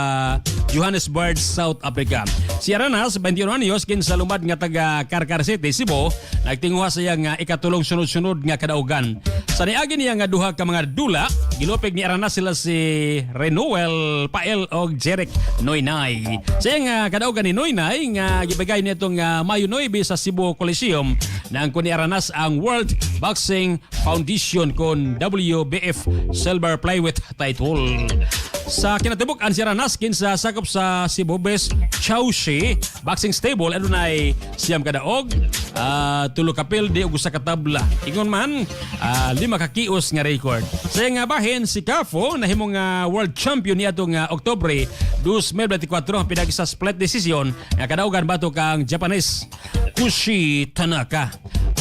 Johannesburg, South Africa. Si Aranas, 21 anyos, kinsa lumad nga taga Karkar City, Cebu, nagtinguha sa iyang ikatulong sunod-sunod nga kadaugan. Sa niagi niya nga duha ka mga dula, gilupig ni Aranas sila si Renewel Pael og Jeric Noynay. Sa iyang kadaugan ni Noynay nga gibigay nitong Mayo 9 sa Cebu Coliseum na ang ni Aranas ang World Boxing Foundation kon WBF Silver Flyweight title. Sa kinatibuk-an si Aranas kinsa sakop sa Cebu Best Chowshi Boxing Stable adunay siyam kadaog, tulo ka pildi ug usa ka tabla. Ingon man 5 ka kios nga record. Sa nga bahin si Kafu nahimong world champion niadtong Oktubre 2024 pinagi sa split decision nga kadaugan batok ang Japanese Kushi Tanaka.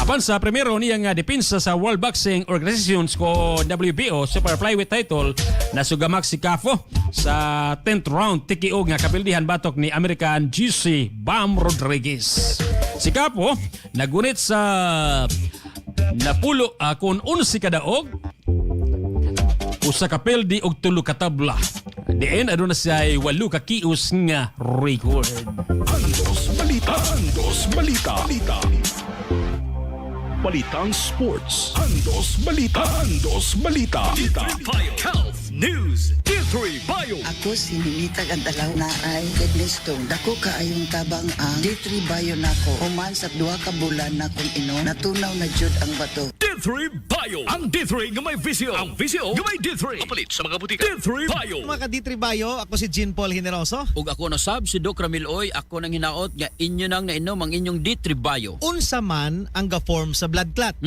Apan sa primero niyang depensa sa World Boxing Organizations ko WBO Super Flyweight title, nasugamak si Kafu sa 10th round TKO nga kapildihan batok ni American GC Bam Rodriguez. Si Kafu nagunit sa napulo kun 11 kadaog, usa ka pildi og tulo ka tabla. Diin aduna siya 8 ka kios nga record. Andos Balita. Andos Balita. Balitang sports. Andos Balita. Andos Balita. Health News. D3 Bio. Ako si Nilitag ang dalaw na ay Edlistone. Dako kaayong tabang ang D3 Bio nako. Human sa 2 ka bulan na kung ino, natunaw na jud ang bato. D3 Bio. Ang D3 nga may visio. Ang visio nga may D3. Kapalit sa mga butika. D3 Bio. Mga ka-D3 Bio, ako si Jean Paul Generoso. Ug ako na sab si Doc Ramil Oy, ako nang hinaot nga inyo nang nainom ang inyong D3 Bio. Unsa man ang ga-form sa blood clot.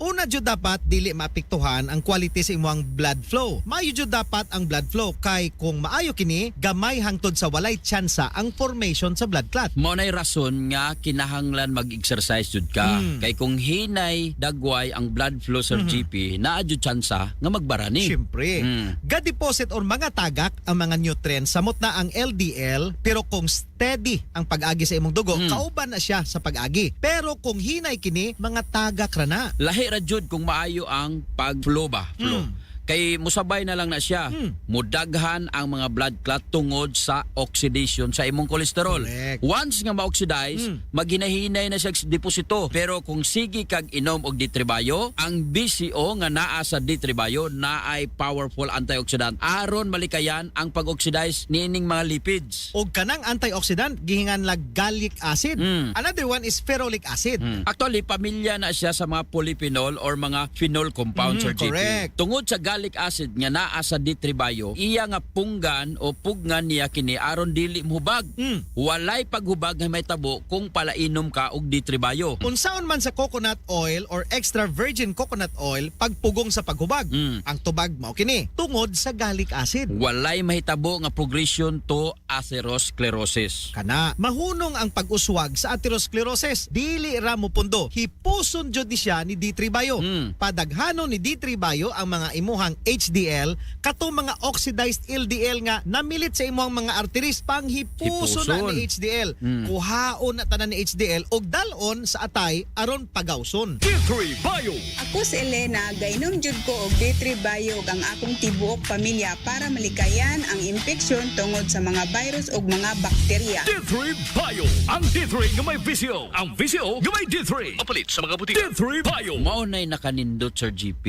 Una jud dapat dili maapektuhan ang quality sa imong blood flow. Maayo jud dapat ang blood flow kay kung maayo kini, gamay hangtod sa walay tsansa ang formation sa blood clot. Mao nay rason nga kinahanglan mag-exercise jud ka. Kay kung hinay dagway ang blood flow sa GP, naa jud tsansa nga magbarani. Siyempre. Ga-deposit or mga tagak ang mga nutrients samot na ang LDL, pero kung steady ang pag-agi sa imong dugo, kauban na siya sa pag-agi. Pero kung hinay kini, mga tagak ra na. Lahi ra jud kung maayo ang pag-flow ba? Flow. Kay musabay na lang na siya. Mudaghan ang mga blood clot tungod sa oxidation sa imong kolesterol. Correct. Once nga ma-oxidize, maghinahinay na siya deposito. Pero kung sige kag inom og D3 Bio, ang BCO nga naa sa D3 Bio na ay powerful antioxidant. Aron malikayan ang pag-oxidize niining mga lipids. Og kanang antioxidant gihingan lag gallic acid. Another one is ferulic acid. Actually, pamilya na siya sa mga polyphenol or mga phenol compounds or GP. Correct. Tungod sa galic acid nga naa sa D3 Bio, iya nga punggan o pugnan niya kini aron dili mohubag. Walay paghubag nga may tabo kung palainom ka og D3 Bio. Unsaon man sa coconut oil or extra virgin coconut oil pagpugong sa paghubag. Ang tubag mao kini tungod sa gallic acid. Walay mahitabo nga progression to atherosclerosis. Kana mahunong ang pag-uswag sa atherosclerosis. Dili ra mo pundo. Hipuson jud ni siya ni D3 Bio. Padaghanon ni D3 Bio ang mga imuhang HDL kato mga oxidized LDL nga namilit sa imuhang mga arteries panghipuson na ni HDL. Kuhaon na tanan ni HDL og dalon sa atay aron pagawson. D3 Bio. Ako si Elena, gainom jud ko og D3 Bio ang akong tibuok pamilya para malikayan ang infeksyon tungod sa mga virus ug mga bakterya. D3 Bio. Ang D3 nga may visio. Ang visio nga may D3. Papalit sa mga butika. D3 Bio. Mao nay nakanindot Sir GP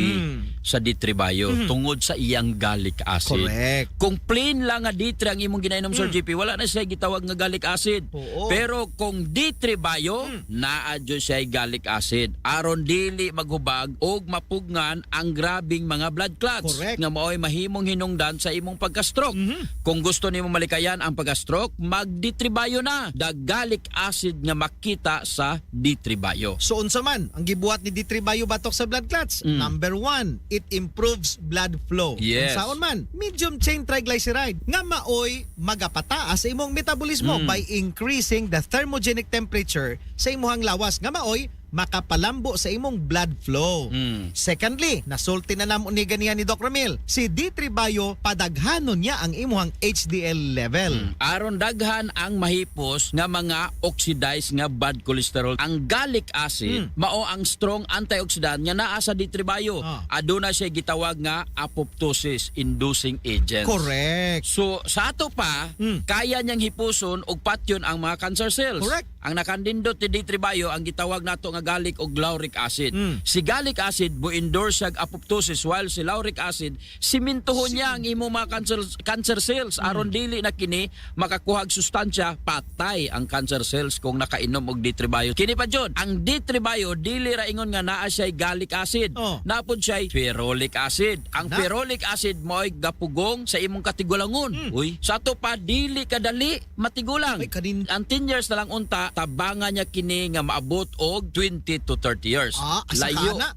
sa D3 Bio tungod sa iyang gallic acid. Correct. Kung plain lang nga D3 ang imong ginainom Sir GP, wala na siya gitawag nga gallic acid. Pero kung D3 Bio, naa jud siya gallic acid aron dili maghubag og mapugnan ang grabing mga blood clots. Correct. Nga mao'y mahimong hinungdan sa imong pagka-stroke. Kung gusto nimo malikayan ang pagka-stroke, mag D3 Bio na. The gallic acid nga makita sa D3 Bio. So unsa man ang gibuhat ni D3 Bio batok sa blood clots? Number 1, it improves blood flow. Yes. Unsaon man? Medium chain triglyceride nga maoy magapataas sa imong metabolismo by increasing the thermogenic temperature sa imong lawas nga maoy makapalambo sa imong blood flow. Secondly, nasulti na namo ni ganiya ni Doc Ramil. Si D3 Bio padaghanon niya ang imong HDL level. Aron daghan ang mahipos nga mga oxidized nga bad cholesterol. Ang gallic acid mao ang strong antioxidant nga naa sa D3 Bio. Aduna siya gitawag nga apoptosis inducing agent. Correct. So sa ato pa, kaya niyang hipuson og patyon ang mga cancer cells. Correct. Ang nakandindot ni D3 Bio ang gitawag nato nga gallic o lauric acid. Si gallic acid bo-endorse siya apoptosis while si lauric acid simintuhon niya ang imo mga cancer cells aron dili na kini makakuhag sustansya patay ang cancer cells kung nakainom og D3 Bio. Kini pa jud, ang D3 Bio dili ra ingon nga naa siya gallic acid. Napod siya ferolic acid. Ang ferolic acid mo'y gapugong sa imong katigulangon. Uy, sa ato pa dili kadali matigulang. Ang 10 years na lang unta tabangan niya kini nga maabot og 20 to 30 years.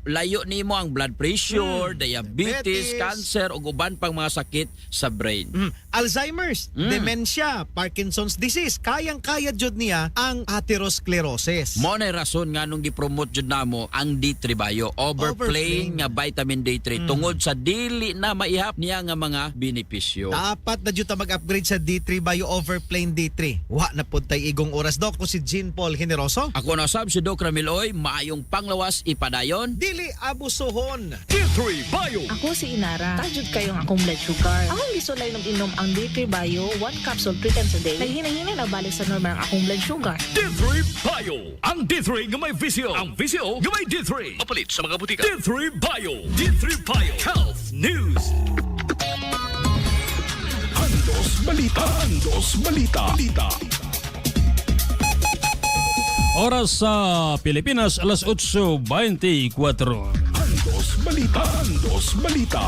Layo nimo ang blood pressure, diabetes, cancer ug uban pang mga sakit sa brain. Alzheimer's, dementia, Parkinson's disease, kayang-kaya jud niya ang atherosclerosis. Mo na rason nga nung gi-promote jud namo ang D3 Bio, overplaying nga vitamin D3 tungod sa dili na maihap niya nga mga benepisyo. Dapat na jud ta mag-upgrade sa D3 Bio Overplain D3. Wa na pud tay igong oras Doc ko si Jean Paul Generoso. Ako na sab si Doc Ramil Oy, maayong panglawas ipadayon. Dili abusohon. D3 Bio. Ako si Inara. Tajud kayong akong blood sugar. Akong gisulay nung inom ang D3 Bio 1 capsule 3 times a day. Naghina-hina na balik sa normal ang akong blood sugar. D3 Bio. Ang D3 nga may visio. Ang visio nga may D3. Papalit sa mga butika. D3 Bio. D3 Bio. Health News. Andos Balita. Andos Balita. Oras sa Pilipinas, alas 8:24. Andos Balita. Andos Balita.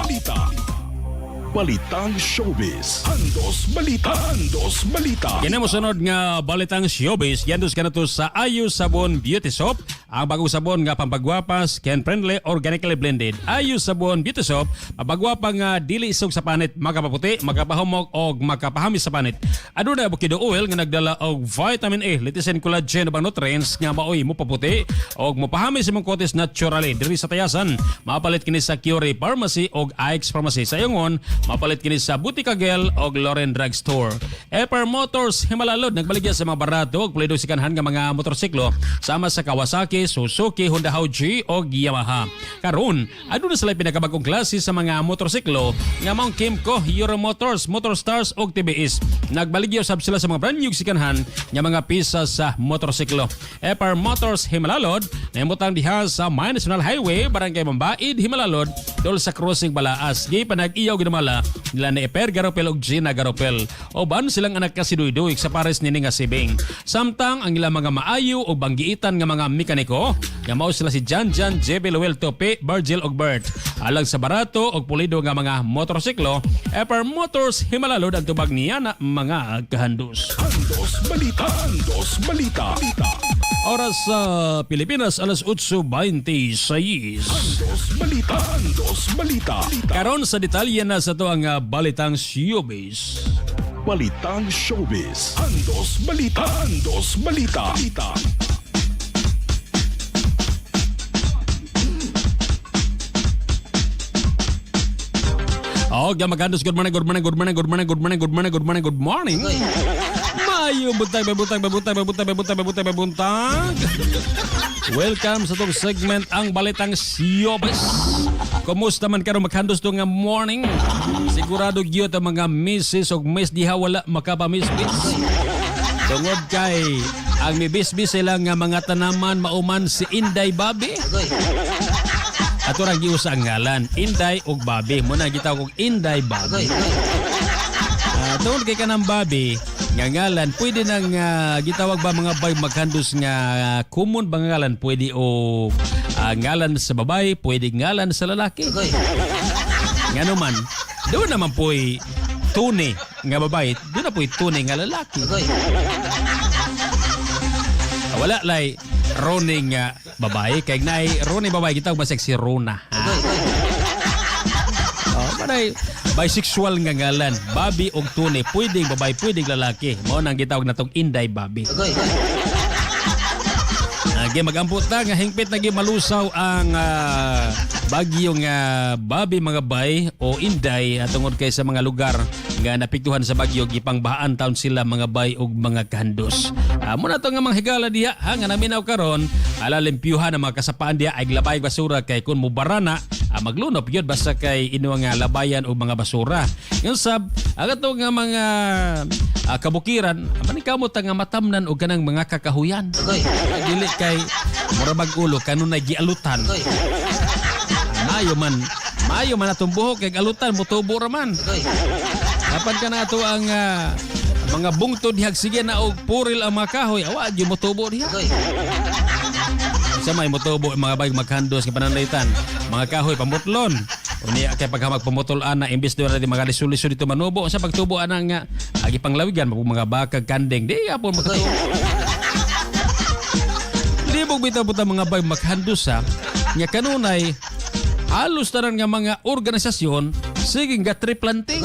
Balitang Showbiz. Andos Balita. Andos Balita. Kini mo sunod nga balitang showbiz, yandos ka na to sa Ayu Sabon Beauty Soap. Ang bagong sabon nga pampagwapas, skin-friendly, organically blended. Ayu Sabon Beauty Soap, pampagwapa nga dili isog sa panit, makapaputi, makapahumok, o makapahamis sa panit. Aduna bukido oil nga nagdala og vitamin A, litisin collagen ug nutrients nga maoy mo paputi og mopahamis imong kutis naturally diri sa Tayasan. Mapalit kini sa Curie Pharmacy og Ike's Pharmacy sa Yongon. Mapalit kini sa Butika Gel o Loren Drug Store. Epar Motors Himalalod nagbaligya sa mga barato ug pwede sikanhan nga mga motorsiklo sama sa Kawasaki, Suzuki, Honda Hauji o Yamaha. Karon, aduna sila pinakabagong klase sa mga motorsiklo nga mao Kimco, Euro Motors, Motorstars o TBS. Nagbaligya sab sila sa mga brand new sikanhan nga mga pisa sa motorsiklo. Epar Motors Himalalod nahimutang diha sa National Highway, Barangay Mambaid, Himalalod, dol sa crossing Balaas. Gi panag-iyaw ginamala nila ni Eper Garopel ug Gina Garopel. Oban silang anak ka si Duydoy sa pares nini nga si Bing. Samtang ang ilang mga maayo o banggiitan nga mga mekaniko nga mao sila si Jan, JB Luel Tope, Virgil ug Bert. Alang sa barato og pulido nga mga motorsiklo, Eper Motors Himalalod ang tubag niya na mga kahandos. Handos Balita. Handos Balita. Oras sa Pilipinas, alas 8:26. Handos Balita. Handos Balita. Karon sa detalye na sa to ang balitang showbiz. Balitang showbiz. Handos Balita. Handos Balita. Maghandos, good morning. Mayo, buntag. Welcome sa itong segment ang Balitang Showbiz. Kumusta man karon maghandos to nga morning? Sigurado gyud ang mga misses o miss diha wala makapamisbis. Tungod kay ang mibisbis sila nga mga tanaman mauman si Inday Babi. Ato ra giusa ang ngalan, Inday ug Babi. Muna gitawag og Inday Babi. Tungod kay kanang Babi nga ngalan, pwede nang gitawag ba mga bay maghandos nga common ba nga ngalan, pwede o ngalan sa babae, pwede ngalan sa lalaki. Nga naman, doon naman po'y tune nga babae, doon na po'y tune nga lalaki. Wala lay Roning babae, kay naay Roning babae, gitawag ba si Rona. Maray bisexual nga ngalan, Babi og Tune, pwedeng babae, pwedeng lalaki. Mao nang gitawag natong Inday Babi. Mag-ambot na nga hingpit na malusaw ang bagyong Babi mga bay o Inday tungod kay sa mga lugar nga napiktuhan sa bagyo, gipangbahaan taon sila mga bay og mga kahandos. Muna to nga mga higala diha nga naminaw karon, alalimpyuhan ang mga kasapaan diha ay labay basura kay kun mubarana maglunop yun basta kay ino nga labayan o mga basura. Yung sab agato nga mga kabukiran manikamot nga matamnan og kanang mga kakahuyan. Dili kay murabag ulo kanunay gialutan. Mayo man atong buhok kay alutan motubo ra man. Dapat ka na ito ang mga bungtod dihag sige na og puril ang mga kahoy, awa gyud motubo diha. Sa may motubo mga bayog maghandos kay pananalitan, mga kahoy pamutlon. Unya kay paghamag pamutol ana imbis do na di mga lisuliso dito manubo sa pagtubo ana nga agi panglawigan mga bakag kandeng di apon makatubo. Di mo bitaw mga bayog maghandos nya kanunay halos tanan nga mga organisasyon sige nga tree planting.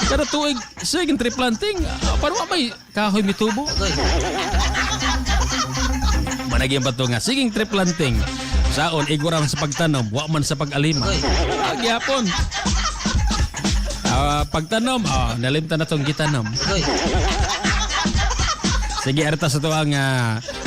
Kada tuig sige tree planting para may kahoy mitubo. Managyan ba ito nga sige tree planting. Saon iguram sa pagtanom, wa man sa pag-alima. Agyapon. Pagtanom, nalimtan na itong gitanom. Sige, arta sa ito ang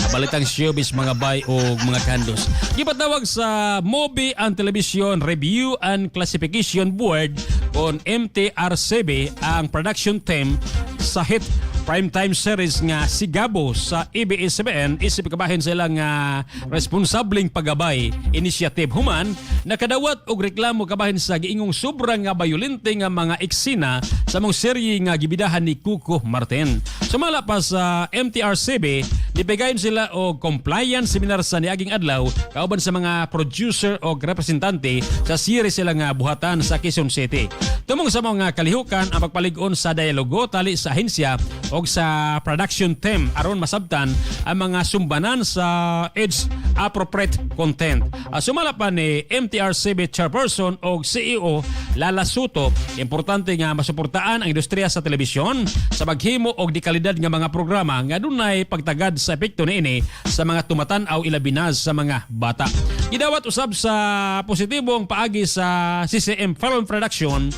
balitang showbiz mga bay o mga kandos. Gipatawag sa Movie and Television Review and Classification Board o MTRCB ang production team sa hit primetime series nga Sigabo sa ABS-CBN isip kabahin sila nga responsableng paggabay initiative human nakadawat og reklamo kabahin sa giingong sobrang nga bayolente nga mga eksena sa mong serye nga gibidahan ni Cuco Martin. Sumala pa sa MTRCB, dipegayon sila og compliance seminar sa niaging adlaw kauban sa mga producer o representante sa series sila nga buhatan sa Quezon City. Tumong sa mga kalihukan ang pagpalig-on sa dialogo tali sa ahensya o sa production team aron masabtan ang mga sumbanan sa age appropriate content. Sumala pa ni MTRCB Chairperson o CEO Lala Soto, importante nga masuportaan ang industriya sa telebisyon sa paghimo og dikalidad nga mga programa nga dunay pagtagad sa epekto niini sa mga tumatan-aw ilabinaz sa mga bata. Gidawat usab sa positibong paagi sa CCM Film Production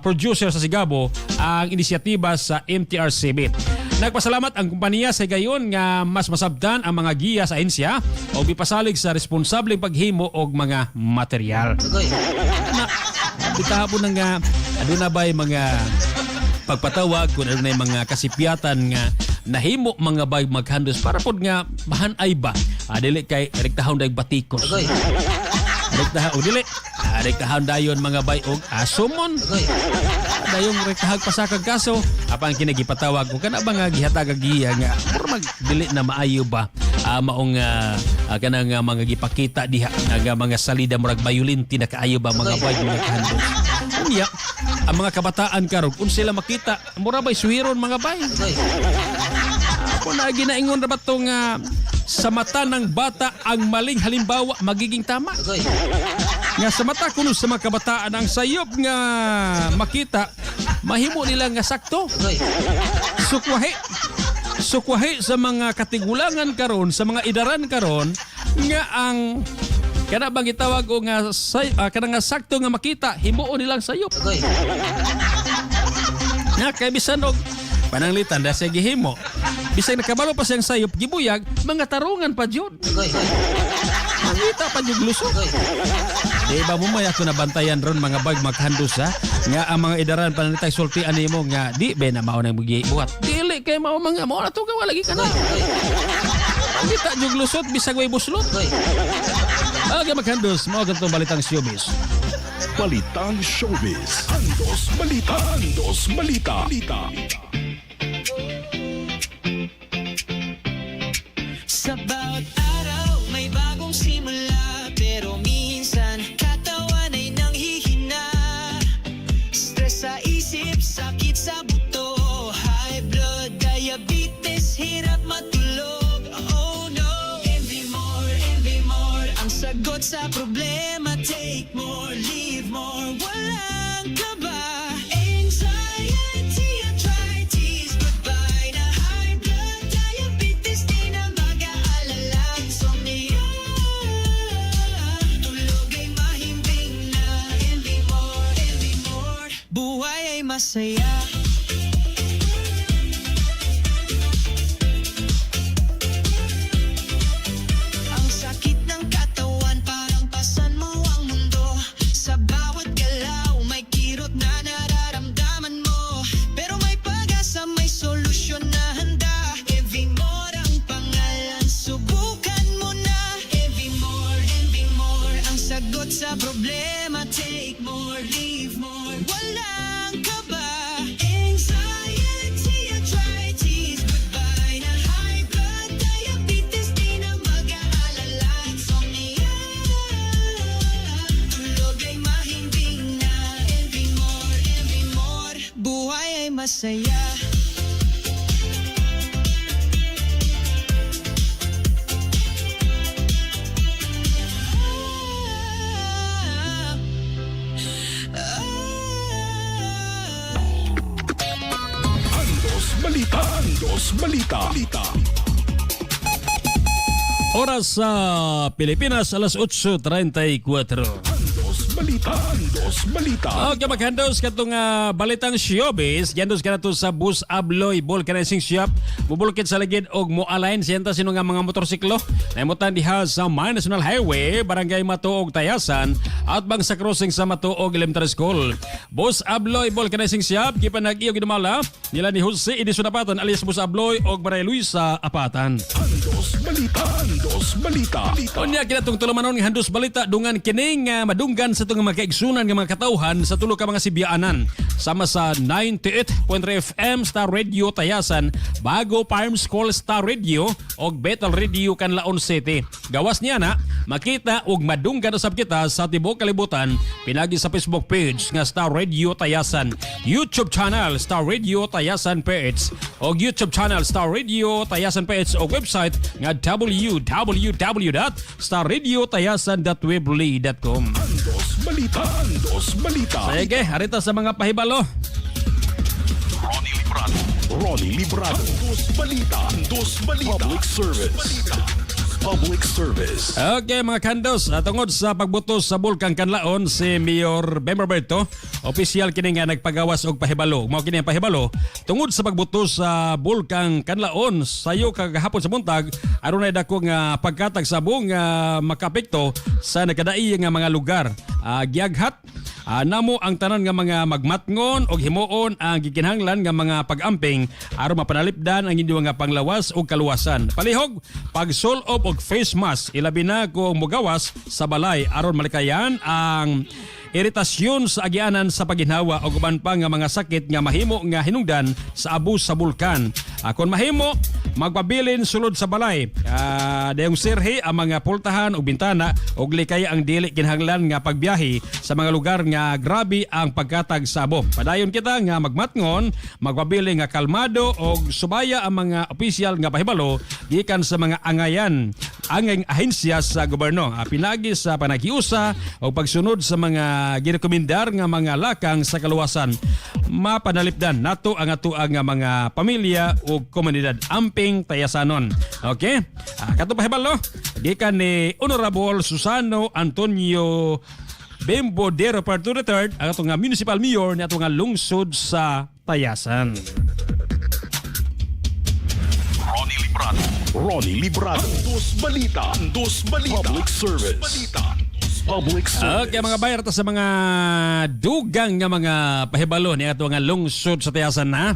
producer sa Sigabo ang inisyatiba sa MTRCB. Nagpasalamat ang kumpanya sa gayon nga mas masabtan ang mga giya sa ahensya o gipasalig sa responsableng paghimo og mga material. Bitahapon nga aduna bay mga pagpatawag kung ano na mga kasipyatan nga nahimo mga bay maghandos para pod nga bahan ay ba dili kay rektahon dag batikos. Rektaha o dili Rektahan dayon mga bay og asomon. Dayong rektahag pasakag kaso. Apang kinagipatawag ko kana ba nga gihatag giya nga mura magdili na maayo ba maong kanang mga gipakita diha nga mga salida murag violin tinakaayo ba mga bay mga kandos. Unya ang mga kabataan karon kung sila makita mura bay suhiron mga bay. Ako na ginaingon ra ba tong sa mata ng bata ang maling halimbawa magiging tama. Nga sa mata kuno sa mga kabataan ang sayop nga makita mahimo nila nga sakto. Sukwahi sa mga katigulangan karon sa mga idaran karon nga ang kana bang gitawag o nga kana nga sakto nga makita himuon nilang sayop. Nga kay bisan og pananglitan da sa gihimo. Bisag nakabalo pa siyang sayop gibuyag mga tarungan pa jud. Mangita pa jud lusok. Di ba mo may ako nabantayan ron mga bag maghandos ha? Nga ang mga idaran panalitay sultian nimo nga di ba na mao nang buhat. Dili kay mao mga mao na to ka wala gi kana. Mangita jud lusot bisag way buslot. Okay maghandos mao ganto balitang showbiz. Balitang showbiz. Handos balita. Handos balita. Sa bawat araw may bagong simula, pero minsan katawan ay nanghihina. Stress sa isip, sakit sa buto, high blood, diabetes, hirap matulog. Oh no, envy more ang sagot sa problema. Take more, leave more, walang kaba. Anxiety, arthritis, goodbye na high blood, diabetes, di na mag-aalala. Insomnia, tulog ay mahimbing na. Envy more, buhay ay masaya. Ang sakit ng katawan parang pasan mo ang mundo. Sa bawat galaw may kirot na nararamdaman mo. Pero may pag-asa, may solusyon na handa. Envy more ang pangalan, subukan mo na. Envy more ang sagot sa problema. Take more, leave more, walang kaba. Anxiety, arthritis, goodbye na high blood, diabetes, di na mag-aalala. Insomnia, tulog ay mahimbing na. Envy more, buhay ay masaya. Handos balita. Oras sa Pilipinas alas 8:34. Handos balita. Okay, maghandos katong balitang showbiz. Gandos ka na to sa Bus Abloy Vulcanizing Shop. Mubulkit sa ligid og mo-align siyenta sino nga mga motorsiklo. Naimutan diha sa May National Highway, Barangay Matuog, Tayasan, at bang sa crossing sa Matuog Elementary School. Bus Abloy Vulcanizing Shop, kipa nag-iyo ginamala nila ni Jose Edison Apatan alias Bus Abloy og Maria Luisa Apatan. Handos balita. Unya kinatong tulumanon nga handos balita dungan kining madunggan sa itong mga kaigsunan ng mga katauhan sa tulo ka mga Sibyaanan. Sama sa 98.3 FM Star Radio Tayasan, Bago Farms Call Star Radio o Betel Radio Canlaon City. Gawas niya na, makita og madunggan usab kita sa tibok kalibutan pinagi sa Facebook page nga Star Radio Tayasan, YouTube channel Star Radio Tayasan PH o YouTube channel Star Radio Tayasan PH o website nga www.starradiotayasan.weebly.com. Handos balita. Sige, harita sa mga pahibalo. Ronnie Librado. Handos balita. Public service. Okay mga kandos, tungod sa pagbutos sa Bulkang Kanlaon si Mayor Bemberberto, opisyal kini nga nagpagawas og pahibalo. Mao kini ang pahibalo tungod sa pagbutos sa Bulkang Kanlaon sayo kagahapon sa buntag aron ay dako nga pagkatag sa buong makapekto sa nakadai nga mga lugar. Giaghat namo ang tanan nga mga magmatngon og himuon ang gikinahanglan nga mga pag-amping aron mapanalipdan ang inyong nga panglawas o kaluwasan. Palihog, pagsul-op og face mask ilabi na kung mugawas sa balay aron malikayan ang iritasyon sa agianan sa pagginhawa o uban pa nga mga sakit nga mahimo nga hinungdan sa abus sa bulkan. Kung mahimo, magpabilin sulod sa balay. Dayong sirhi ang mga pultahan o bintana o likaya ang dili kinahanglan nga pagbiyahe sa mga lugar nga grabe ang pagkatag sa abo. Padayon kita nga magmatngon, magpabili nga kalmado o subaya ang mga opisyal nga pahibalo gikan sa mga angayang ahensya sa gobyerno. Pinagi sa panagiusa o pagsunod sa mga girekomendar nga mga lakang sa kaluwasan. Mapanalipdan nato ang atuang nga mga pamilya o komunidad amping tayasanon. Okay? Kato pahibalo, gikan ni Honorable Susano Antonio Bembo de Roberto III, ang atong nga municipal mayor ni atong nga lungsod sa Tayasan. Ronnie Librado. Dos Balita. Public Service. Okay mga bayer sa mga dugang nga mga pahibalo ni ato nga lungsod sa Tayasan na.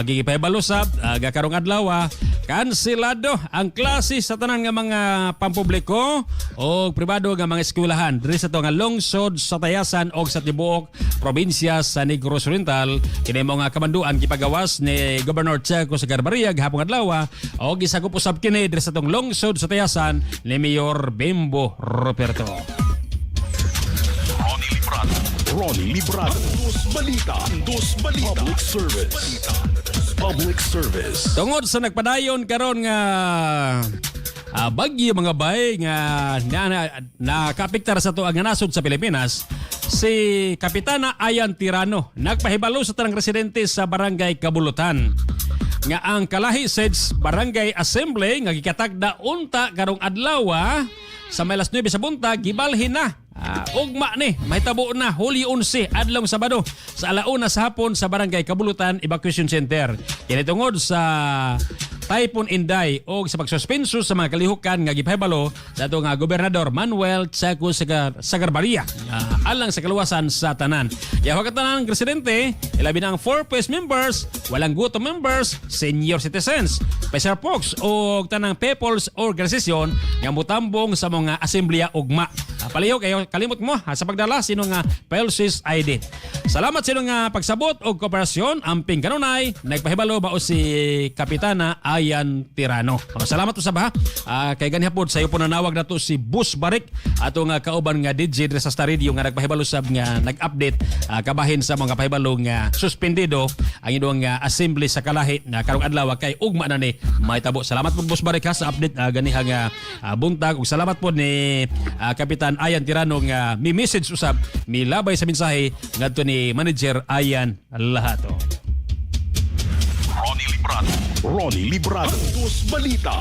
Gigipahibalo sab karong adlaw kanselado ang klase sa tanan nga mga pampubliko o pribado nga mga eskwelahan diri sa ato nga lungsod sa Tayasan o sa tibuok probinsya sa Negros Oriental. Kini mo nga kamanduan gipagawas ni Governor Checo Sagarbarria gahapon adlaw o gisagup usab kini diri sa atong lungsod sa Tayasan ni Mayor Bembo Roberto. Ronnie Librado. Dos Balita. Public Service. Tungod sa nagpadayon karon nga bagyo mga bay nga nakapiktar sa tuang nasod sa Pilipinas, si Kapitana Ayan Tirano nagpahibalo sa tanang residente sa Barangay Kabulutan nga ang Kalahi Seds Barangay Assembly nga gikatagda unta karong adlaw sa may alas 9 sa buntag gibalhin na ugma ni mahitabo na Hulyo 11 adlaw Sabado sa alauna sa hapon sa Barangay Kabulutan Evacuation Center. Kini tungod sa Typhoon Inday o sa pagsuspenso sa mga kalihukan nga gipahibalo sa ato nga Gobernador Manuel Checo Sagarbarria alang sa kaluwasan sa tanan. Yahwag tanan ng residente, ilabi na ang 4 PES members, walang guto members, senior citizens, special folks o tanang people's organization nga mutambong sa mga asembleya ugma. Palihog kayo kalimot mo sa pagdala sino nga PELSIS ID. Salamat sa nga pagsabot o kooperasyon amping kanunay nagpahibalo ba o si Kapitana Ayan Tirano. Salamat to sa baha. Kay ganihapon sa iyo po nanawag na to si Bus Barik ato nga kauban nga DJ sa Star Radio nga nagpahibalo sab nga nag-update kabahin sa mga pahibalo nga suspendido ang inyong assembly sa Kalahi na karong adlaw kay ugma na ni mahitabo. Salamat po Bus Barik sa update ganiha nga buntag ug salamat po ni Kapitan Ayan Tirano nga mi message usab milabay sa mensahe ngadto ni Manager Ayan Lahato. Ronnie Librado. Dos Balita.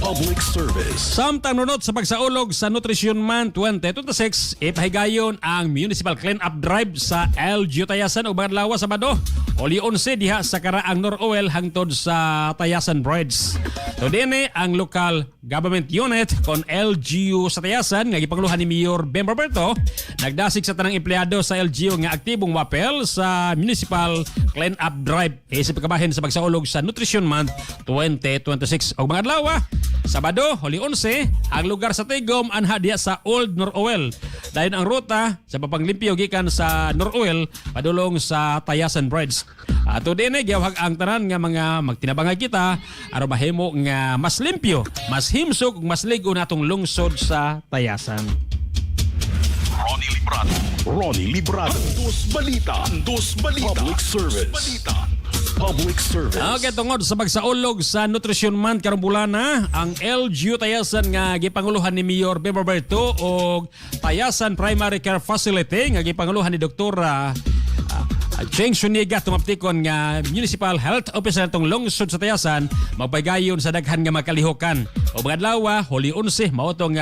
Public Service. Samtang nunot sa pagsaulog sa Nutrition Month 2026, ipahigayon ang Municipal Clean-up Drive sa LGU Tayasan ug Banlawa Sabado. Hulyo 11 diha sa karaang Noroel hangtod sa Tayasan Bridge. Tudini ang local government unit kon LGU sa Tayasan nga gipanguluhan ni Mayor Bem Roberto nagdasig sa tanang empleyado sa LGU nga aktibong mapel sa Municipal Clean-up Drive isip kabahin sa pagsaulog sa Nutrition Month 2026 ug mga adlaw Sabado, Hulyo 11, ang lugar sa Tigom anha diha sa Old Noroel. Dayon ang ruta sa papanglimpyo gikan sa Noroel padulong sa Tayasan Bridge. Ato din giyawhag ang tanan nga mga magtinabangay kita aron mahimo nga mas limpyo, mas himsog ug mas ligo natong lungsod sa Tayasan. Ronnie Librado. Dos Balita. Public Service. Okay, tungod sa pagsaulog sa Nutrition Month karong bulana, ang LGU Tayasan nga gipanguluhan ni Mayor Bem Roberto o Tayasan Primary Care Facility nga gipanguluhan ni Dr. Cheng Suniga tumaptikon nga Municipal Health Officer tong lungsod sa Tayasan magpaygayon sa daghan nga makalihukan. O mga adlaw, Hulyo 11 mao tong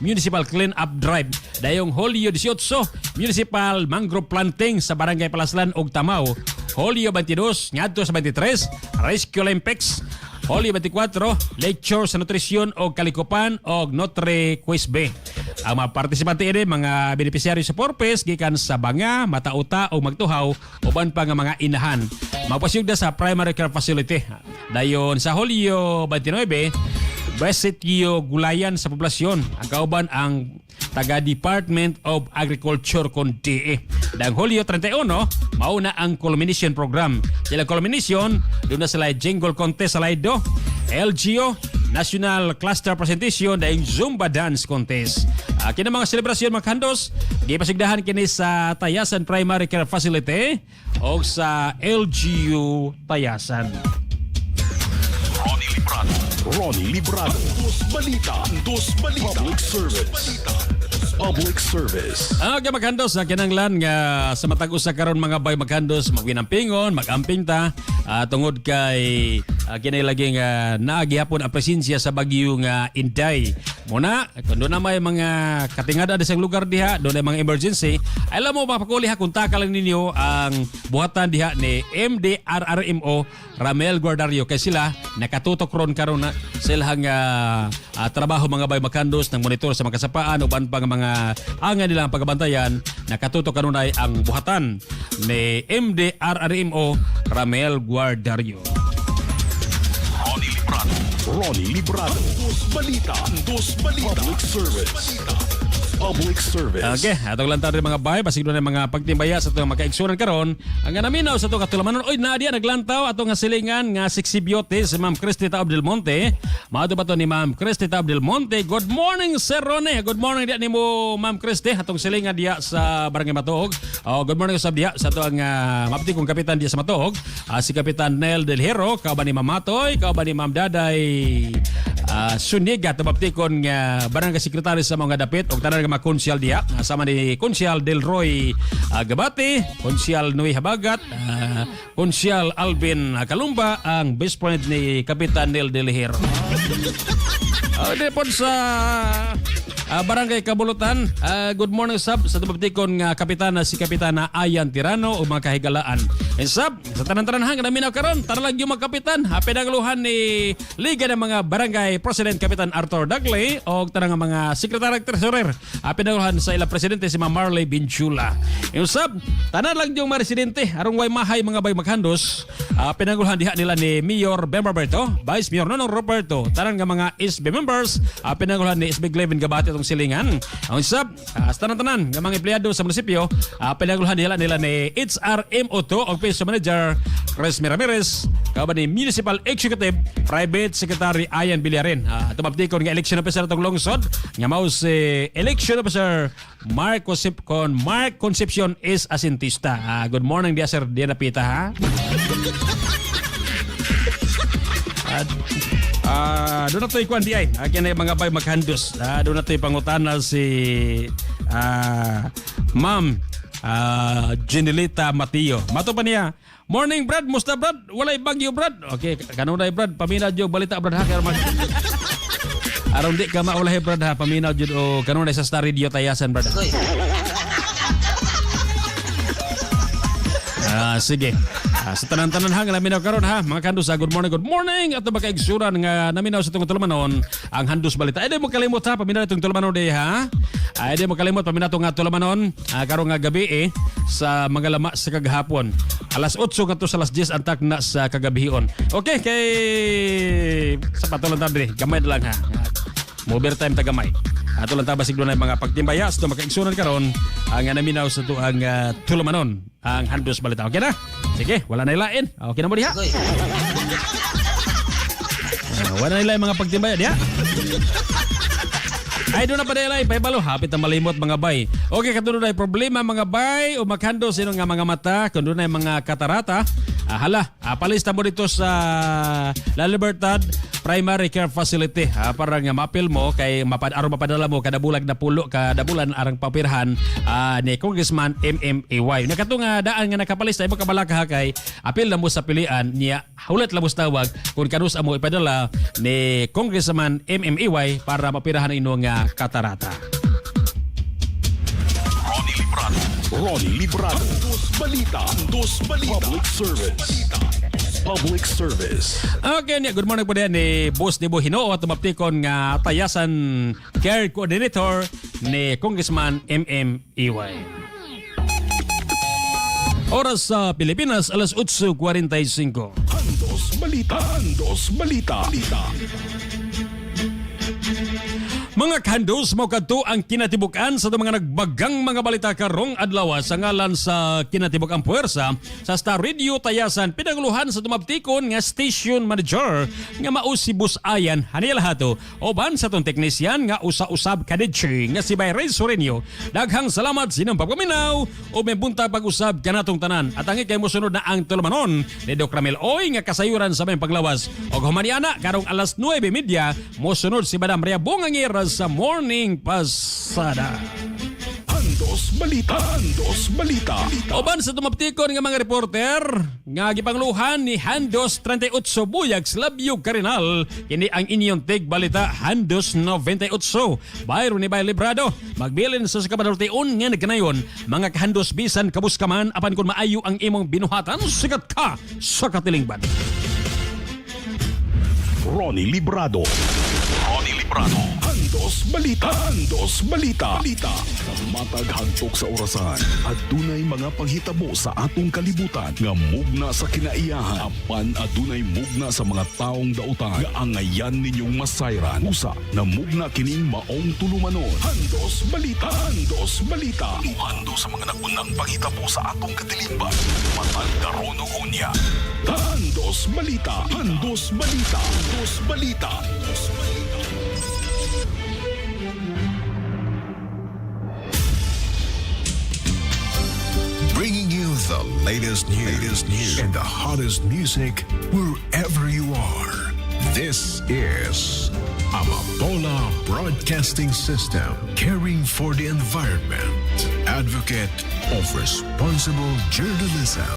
Municipal Clean-up Drive. Dayong Hulyo 18 Municipal Mangrove Planting sa Barangay Palaslan ug Tamaw. Hulyo 22 ngadto sa 23 Rescue Olympics. Hulyo 24 lecture sa nutrisyon o kalikupan o Notre Quisbe. Ang mga partisipante ini mga beneficiary sa purpose gikan sa banga, matauta o magtuhaw uban pa nga mga inahan. Magpasyugda sa primary care facility. Dayon sa Hulyo 29, Besityo gulayan sa poblasyon. Ang kauban ang taga Department of Agriculture kon DE. Dang Hulyo 31, mauna ang culmination program. Sila culmination, doon na sila jingle contest sa Laido, LGO, National Cluster Presentation dahil Zumba Dance Contest. Kina mga selebrasyon mga kandos, gipasigdahan kini sa Tayasan Primary Care Facility o sa LGU Tayasan. Ronnie Librado. Dos Balita. Public service. Okay, maghandos sa kinanglan nga sa matag usa karon mga bay maghandos magwinampingon, magamping ta tungod kay kinilaging naagihapon ang presensya sa bagyo nga Inday. Muna, kung doon na may mga katingada sa lugar diha, doon ay mga emergency, alam mo mapakuliha kung taka lang ninyo ang buhatan diha ni MDRRMO Ramel Guardario kay sila nakatutok ron karon na silang trabaho mga bay maghandos ng monitor sa mga kasapaan o ban pang mga angan nila ang pagbantayan. Nakatutok kanunay ang buhatan ni MDRRMO Ramel Guardario. Ronnie Librado. Dos Balita. Public service. Okay, atong lantar rin mga bay, basig doon mga pagtimbaya sa itong makaigsunan karon. Ang naminaw sa itong katulamanon, oy Nadia, naglantaw atong nga silingan nga sexy beauty si Ma'am Christy Taub Del Monte. Maado ba to ni Ma'am Christy Taub Del Monte? Good morning, Sir Rone. Good morning diya ni mo, Ma'am Christy. Atong silingan diya sa Barangay Matuog. Good morning sa diya sa itong mapti kong kapitan diya sa Matuog. Si Kapitan Nel Del Hero, kauban ni Ma'am Matoy, kauban ni Ma'am Daday Suniga, tumaptikon nga barangay sekretary sa mga dapit o tanan nga mga konsyal diya. Sama ni Konsyal Del Roy Gabati, Konsyal Noy Habagat, Konsyal Alvin Kalumba, ang best friend ni Kapitan Nel Del Hero. Depon sa Barangay Kabulutan, good morning sab sa tumaptikon nga kapitana si Kapitana Ayan Tirano o mga kahigalaan. And sab sa tanan-tanan hang naminaw karon tanalag yung mga kapitan pinanguluhan ni Liga ng mga Barangay President Kapitan Arthur Dagley o tanang mga Secretary Treasurer pinanguluhan sa ilang presidente si Ma'am Marley Binchula. And sab tanan lang yung mga residente arong way mahay mga bay maghandos pinanguluhan diha nila ni Mayor Ben Roberto, Vice Mayor Nonong Roberto, tanan nga mga SB members pinanguluhan ni SB Glevin Gabati atong silingan. Ang sab sa tanan-tanan nga mga empleyado sa munisipyo pinanguluhan nila ni HRMO2 o Office Manager Chris Ramirez, kauban ni Municipal Executive Private Secretary Ayan Billarin. Tumaptikon nga election officer atong lungsod nga mao si election officer Mark Concepcion is Asintista. Good morning dia Sir Diana Pita ha. Doon na ito'y kwan di ay kaya mga bay maghandos. Doon na ito'y pangutana si Ma'am Jenilita Matio. Mato pa niya, morning Brad, musta Brad? Walay bagyo Brad. Okay, kanunay Brad, paminaw yung balita Brad ha. Aron di ka maulahi Brad ha, paminaw yung o kanunay sa Star Radio Tayasan Brad. Sige. Sa tanan-tanan hang naminaw karon ha, mga kandos good morning at makaigsuran nga naminaw sa itong tulumanon ang Handos Balita. Ay di mo kalimot ha, paminaw itong tulumanon di ha. Ay di mo kalimot paminaw itong tulumanon karong nga gabi sa mga lama sa kagahapon. Alas 8 ngadto sa alas 10 antak na sa kagabihon. Okay, kay sa patulan tabi, gamay na lang ha. Overtime tagamay. Ato lang tabasig doon ay mga pagtimbayas ito makaigsunan karon ang naminaw sa ito ang tulumanon ang Handos Balita. Okay na? Sige, wala na ilain. Okay na mo diha? Wala na ilain mga pagtimbaya diha? Ay doon na pa nila ipay-balo. Hapit na malimot mga bay. Okay, kung doon na problema mga bay o maghando sino nga mga mata, kung doon na mga katarata, palista mo dito sa La Libertad Primary Care Facility para nga mapil mo kay mapadala mo kada bulag na pulo kada bulan arang papirhan ni Congressman MMAY. Nakato nga daan nga nakapalista imo kabalaka kay apil na mo sa pilian niya hulat labos tawag kung kanus amo ipadala ni Congressman MMAY para mapirahan ino nga katarata. Ronnie Librado. Dos Balita. Public service. Okay, good morning po din ni Boss Debo Hinoo at tumaptikon nga Tayasan Care Coordinator ni Congressman M.M. Iway. Oras sa Pilipinas, alas 8:45. Andos Balita. Mga kandos, mo kadto ang kinatibukan sa mga nagbagang mga balita karong adlaw sa ngalan sa kinatibukang puwersa sa Star Radio Tayasan pinaguluhan sa tumabtikon nga station manager nga mao si Bus Ayan Hanilahato oban sa tong teknisyan nga usa-usab kadetche nga si Bayray Sorenio. Daghang salamat sinong pagpaminaw o may buntag pag-usab kanatong tanan at ang ikay mosunod na ang tulumanon ni Doc Ramil Oy nga kasayuran sa may paglawas og humaniana karong alas 9:30 mosunod si Madam Maria Bongangera sa Morning Pasada. Andos Balita. Oban sa tumaptikon nga mga reporter nga gipangluhan ni Handos 38 Buyag Slabyog Karinal kini ang inyong tig balita Handos 98. Bayro ni Bay Librado magbilin sa kapadultion nga nagkanayon mga kahandos bisan kabuskaman apan kun maayo ang imong binuhatan sikat ka sa katilingban. Ronnie Librado. Andos Balita. Matag hagtok sa orasan at dunay mga panghitabo sa atong kalibutan nga mugna sa kinaiyahan apan adunay mugna sa mga taong dautan nga angayan ninyong masayran usa na mugna kining maong tulumanon. Andos Balita. Uhando sa mga nagunang panghitabo sa atong katilingban matag karon ug unya. Andos Balita. Bringing you the latest news and the hottest music wherever you are. This is Amapola Broadcasting System, caring for the environment, advocate of responsible journalism.